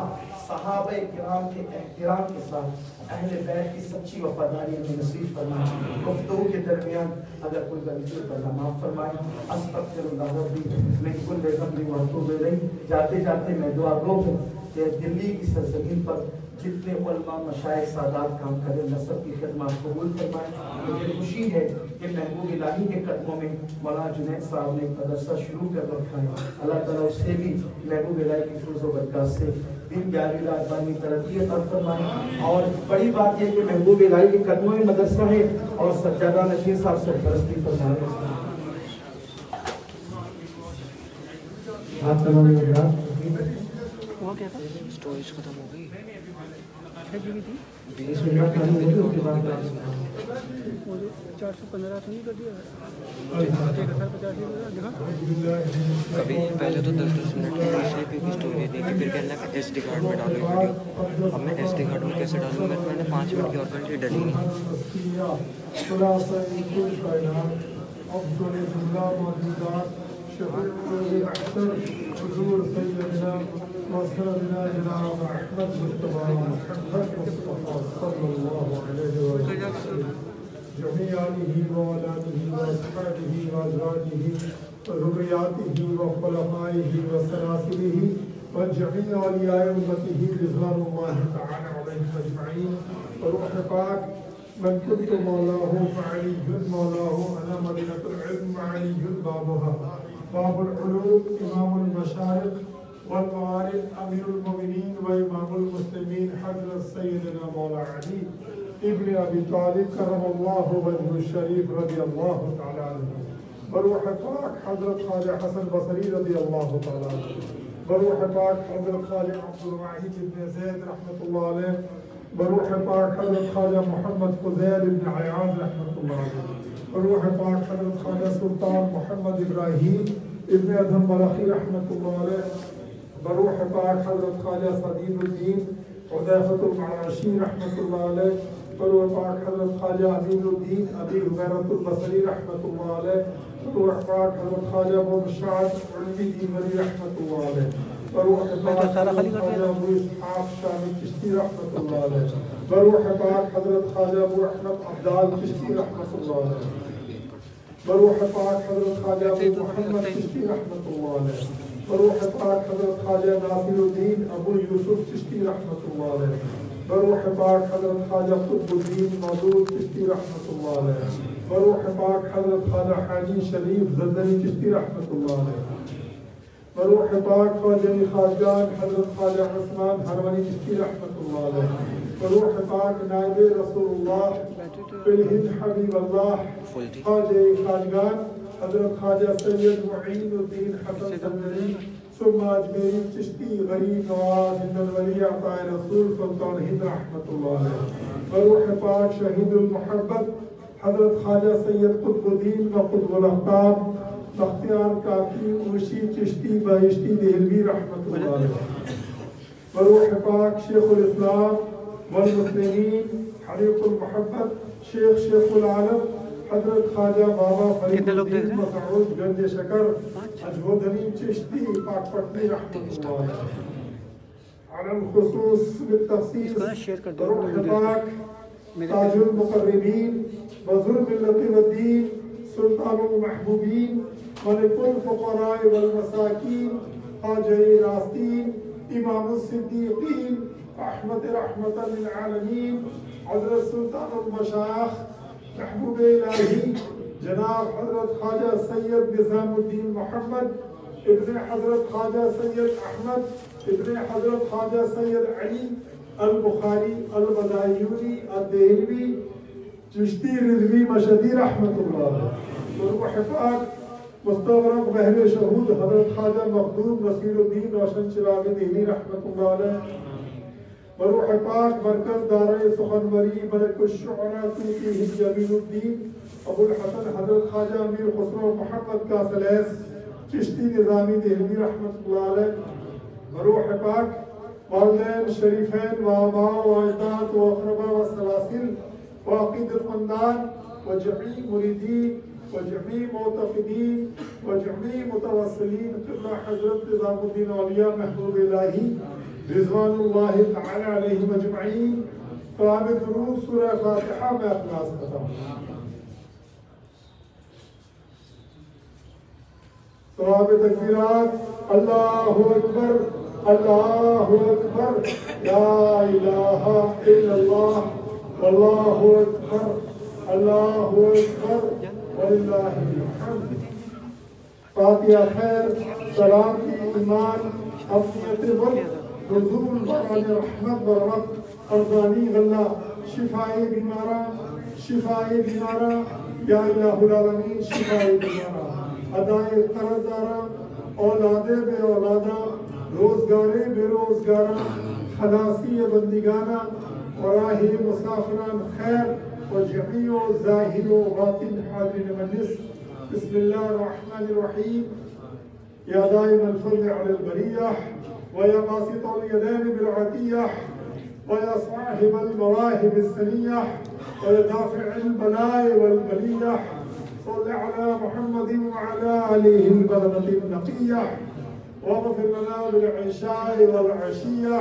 صحابہ کرام کے احترام کے ساتھ اہل بیت کی سچی وفاداری ہمیں نصیب فرمائے۔ گفتگو کے درمیان اگر کوئی غلطی پر معاف فرمائے۔ استغفر اللہ ربی من کل ذنب واتوب الیہ۔ جاتے جاتے میں دعا گو ہوں کہ دلی کی سرزمین پر جتنے علماء مشائخ سادات کام کرے اللہ سب کی خدمات قبول فرمائے۔ مجھے خوشی ہے کہ محبوب الہی کے قدموں میں مولانا جنید صاحب نے ایک مدرسہ شروع کر رکھا ہے۔ اللہ تعالیٰ اس سے بھی محبوب الہی کی فضل و برکات سے دین جاری رادبانی ترقی عطا فرمائے۔ اور بڑی بات یہ کہ محبوب الہی کے قدموں میں مدرسہ ہے اور سجادہ نشین صاحب سرپرستی فرمائے۔ آپ تمام حضرات وہ کیا تھا اسٹوریج ختم ہو گئی 20 منٹ ختم ہو گئی، اس کے بعد 415 نہیں کر دیا کبھی پہلے تو 10 منٹ کی تیسری پہ کی اسٹوری دی تھی، پھر کہنا کہ ایس ڈی کارڈ میں ڈالو ویڈیو۔ اب میں ایس ڈی کارڈ میں کیسے ڈالوں؟ میں نے 5 منٹ کی اور کنٹری ڈلی نہیں۔ حضور سیدنا وسيدنا جناب احمد مصطفى محمد مصطفى صلى الله عليه وسلم جميع آله وأولاده وأصحابه وأزواجه وذرياته وخلفائه وسلاسله وجميع أولياء أمته رضوان الله تعالى عليهم أجمعين وروح پاک من كنت مولاه فعلي مولاه أنا مدينة العلم علي بابها باب العلوم إمام المشارق والمغارب أمير المؤمنين وإمام المسلمين حضرت سيدنا مولا علي ابن أبي طالب كرم الله وجهه الشريف رضي الله تعالى عنه بروح پاک حضرت خواجہ حسن بصری رضی اللہ تعالیٰ عنہ بروح پاک حضرت خواجہ عبد الواحد بن زید رحمۃ اللہ علیہ بروح پاک حضرت خواجہ محمد فضیل بن عیاض رحمۃ اللہ علیہ بروح پاک حضرت خواجہ سلطان محمد ابراہیم ابن ادھم بلخی رحمۃ اللہ علیہ بروح پاک حضرت خواجہ صدیق الدین حذیفۃ المعاشی رحمۃ اللہ علیہ بروح پاک حضرت خواجہ امین الدین ابی حمیرۃ البصری رحمۃ اللہ علیہ بروح پاک حضرت خواجہ مبشاد علمی دیوری رحمۃ اللہ علیہ بروح پاک حضرت خواجہ ابو اسحاق شامی چشتی رحمۃ اللہ علیہ بروح پاک حضرت خواجہ ابو احمد عبدال چشتی رحمۃ اللہ علیہ بروح پاک حضرت خواجہ ابو محمد چشتی رحمۃ اللہ علیہ بروح پاک حضرت خواجہ ناصر الدین ابو یوسف چشتی رحمۃ اللہ علیہ بروح پاک حضرت خواجہ قطب الدین مودود چشتی رحمۃ اللہ علیہ، بروح پاک حضرت خواجہ حاجی شریف زردری چشتی رحمۃ اللہ علیہ، بروح پاک خواجہ خواجگان حضرت خواجہ عثمان ہرونی چشتی رحمۃ اللہ علیہ، بروح پاک نائب رسول اللہ بالہند حبیب اللہ خواجہ خواجگان حضرت خواجہ سید معین الدین حسن زردری ثم اجمیری چشتی غریب نواز ہند الولی عطا رسول سلطان ہند رحمۃ اللہ علیہ، بروح پاک شہید المحبت حضرت خواجہ سید قطب الدین و قطب الاقطاب بختیار کاکی اوشی چشتی بہشتی دہلوی رحمۃ اللہ علیہ، بروح پاک شیخ الاسلام والمسلمین حریق المحبت شیخ العالم حضرت خواجہ بابا فرید الدین مسعود گنج شکر اجودھنی چشتی پاک پٹنی رحمۃ اللہ علیہ، على الخصوص بالتخصیص بروح پاک تاج المقربین وزر ملت والدین سلطان المحبوبین ملک الفقراء والمساکین خواجہ راستین امام الصدیقین رحمت للعالمین حضرت سلطان المشائخ محبوب الہی جناب حضرت خواجہ سید نظام الدین محمد ابن حضرت خواجہ سید احمد ابن حضرت خواجہ سید علی البخاری البدایونی الدہلوی چشتی رضوی مشدی رحمت اللہ علیہ، بروح پاک مستغرق بحر شہود حضرت خواجہ مخدوم نصیر الدین روشن چراغ دہلی رحمت اللہ علیہ، بروح پاک مرکز دارہ سخنوری ملک الشعراء توتی ہند جمیل الدین ابو الحسن حضرت خواجہ امیر خسرو محمد کا سلیس چشتی نظامی دہلوی رحمت اللہ علیہ، بروح پاک والدین شریفین و آباء و اجداد و اقرباء و سلاسل و عقید المندان و جمعی مریدین و جمعی معتقدین و جمعی متوسلین قبلہ حضرت نظام الدین اولیاء محبوب الہی رضوان اللہ تعالی علیہم اجمعین۔ کلام درود سورہ فاتحہ میں اخلاص ختم۔ ثواب تکبیرات اللہ اکبر اللہ اکبر لا الہ الا اللہ واللہ اکبر اللہ اکبر وللہ الحمد۔ فاتحہ خیر، سلام کی ایمان، عافیت وقت، نزول بران رحمت برمت، ارزانی غلہ، شفائی بیمارہ یا الہ العالمین شفائی بیمارہ، ادائے قرض دارہ، اولادے بے اولادہ، روزگارے بے روزگارہ، خلاصی بندگانہ، وراہی مسافران خیر، و جميع ظاہر و باطن حاضر مجلس۔ بسم اللہ الرحمن الرحیم۔ یا دائم الفضل علی البریہ ویا باسط الیدین بالعطیہ ویا صاحب المواہب السنیہ ویا دافع البلاء والبلیہ صل علی محمد وعلى آلہ البررة النقیہ واغفر لنا بالعشاء والعشیہ۔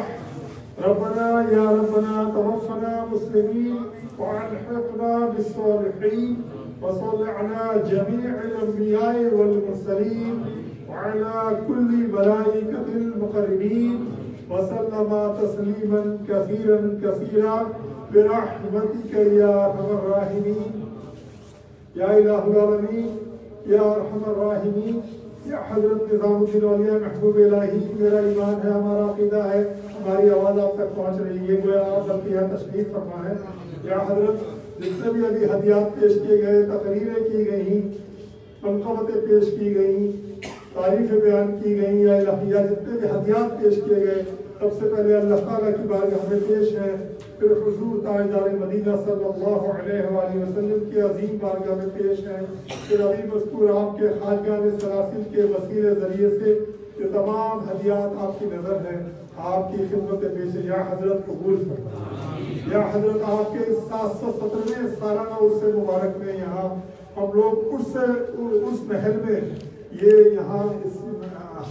ربنا یا ربنا توفنا مسلمین وألحقنا بالصالحين وصل على جميع الأنبياء والمرسلين وعلى كل ملائكة المقربين وسلم تسليما كثيرا كثيرا برحمتك يا أرحم الراحمين يا إله العالمين يا أرحم الراحمين یا حضرت نظام الدین اولیاء محبوب الہی، میرا ایمان ہے، ہمارا عقیدہ ہے، ہماری آواز آپ تک پہنچ رہی ہے، گویا آپ بلکہ یہاں تشریف فرما ہے۔ یا حضرت جتنے بھی ابھی ہدیات پیش کیے گئے، تقریریں کی گئیں، منقبتیں پیش کی گئیں، تعریفیں بیان کی گئیں، یا الہیہ جتنے بھی ہدیات پیش کیے گئے، سب سے پہلے اللہ تعالیٰ کی بارگاہ میں پیش ہے، پھر حضور تاجدار مدینہ صلی اللہ علیہ وآلہ وسلم کی عظیم بارگاہ میں پیش ہے، پھر ابھی مذکور آپ کے خواجگان سلاسل کے وسیلے ذریعے سے یہ تمام ہدیات آپ کی نظر ہیں، آپ کی خدمت پیش ہے۔ یا حضرت قبول فرمائیں۔ یا حضرت آپ کے 717ویں سالانہ عرس مبارک میں یہاں ہم لوگ اس محل میں یہ یہاں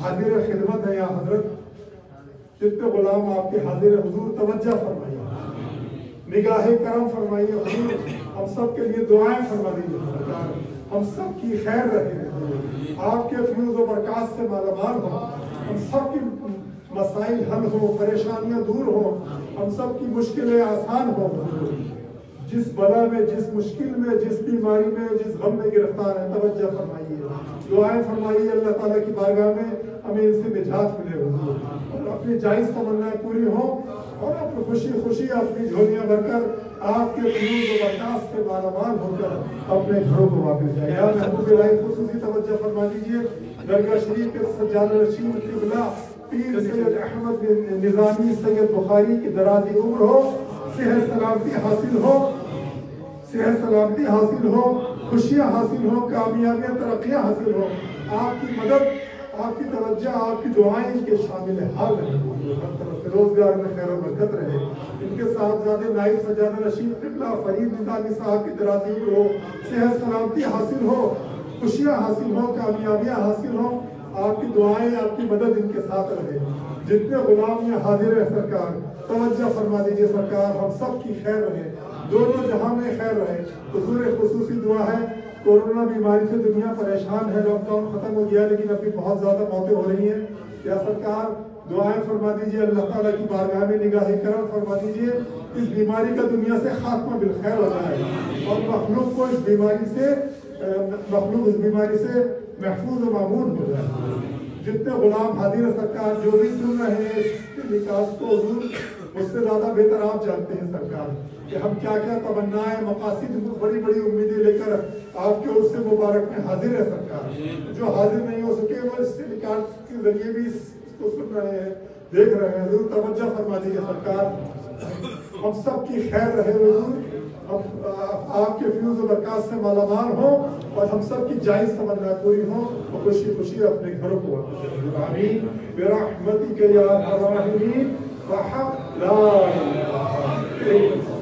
حاضر خدمت ہے۔ یا حضرت جتنے غلام آپ کے حاضر حضور توجہ فرمائیے، نگاہ کرم فرمائیے، حضور ہم سب کے لیے دعائیں فرما دیجیے، ہم سب کی خیر رہے، آپ کے فیوز و برکات سے مالا مال ہو، ہم سب کی مسائل حل ہو، پریشانیاں دور ہوں، ہم سب کی مشکلیں آسان ہوں. جس بلا میں، جس مشکل میں، جس بیماری میں، جس غم میں گرفتار ہے، توجہ فرمائیے، دعائیں فرمائیے اللہ تعالیٰ کی بارگاہ میں ہمیں ان سے نجات ملے حضور، اور اپنی جائز تمنائیں پوری ہوں، اور اپنی خوشی خوشی اپنی جھولیاں بھر کر آپ کے فیوز و برکات سے مالا مال ہو کر اپنے گھروں کو واپس جائے. یا محبوب الہی خصوصی توجہ فرما دیجیے، درگاہ شریف کے سجاد رشید قبلہ پیر سید احمد نظامی سید بخاری کی درازی عمر ہو، صحت سلامتی حاصل ہو، صحت سلامتی حاصل ہو، خوشیاں حاصل ہو، کامیابیاں ترقیاں حاصل ہو. آپ کی مدد، آپ کی توجہ، آپ کی دعائیں ان کے شامل حال رہے، ہر طرف روزگار میں خیر و برکت رہے. ان کے صاحبزادے نائب سجاد رشید قبلہ فرید نظامی صاحب کی درازی عمر ہو، صحت سلامتی حاصل ہو، خوشیاں حاصل ہو، کامیابیاں حاصل ہوں. آپ کی دعائیں، آپ کی مدد ان کے ساتھ رہے. جتنے غلام یہ حاضر ہیں سرکار، توجہ فرما دیجئے سرکار، ہم سب کی خیر رہے، دونوں جہاں میں خیر رہے. حضور خصوصی دعا ہے، کورونا بیماری سے دنیا پریشان ہے، لاک ڈاؤن ختم ہو گیا لیکن ابھی بہت زیادہ موتیں ہو رہی ہیں. یا سرکار دعائیں فرما دیجئے، اللہ تعالیٰ کی بارگاہ میں نگاہ کرم فرما دیجئے، اس بیماری کا دنیا سے خاتمہ بالخیر ہو جائے، اور مخلوق کو اس بیماری سے محفوظ و معمون ہو جائے. جتنے غلام حاضر سرکار جو بھی سن رہے ہیں اس نکاح کو حضور اس سے زیادہ بہتر آپ جانتے ہیں سرکار کہ ہم کیا کیا تمنائیں، مقاصد، بڑی بڑی امیدیں لے کر آپ کے اس سے مبارک میں حاضر ہے سرکار. جو حاضر نہیں ہو سکے وہ اس نکاح کے ذریعے بھی اس کو سن رہے ہیں، دیکھ رہے ہیں. حضور توجہ فرما دیجیے سرکار، ہم سب کی خیر رہے حضور، آپ کے فیوز و برکات سے مالا مال ہوں، اور ہم سب کی جائز تمنا پوری ہوں، اور خوشی خوشی اپنے گھروں کو واپس. آمین برحمتک یا ارحم الراحمین. وحق لا الہ الا انت.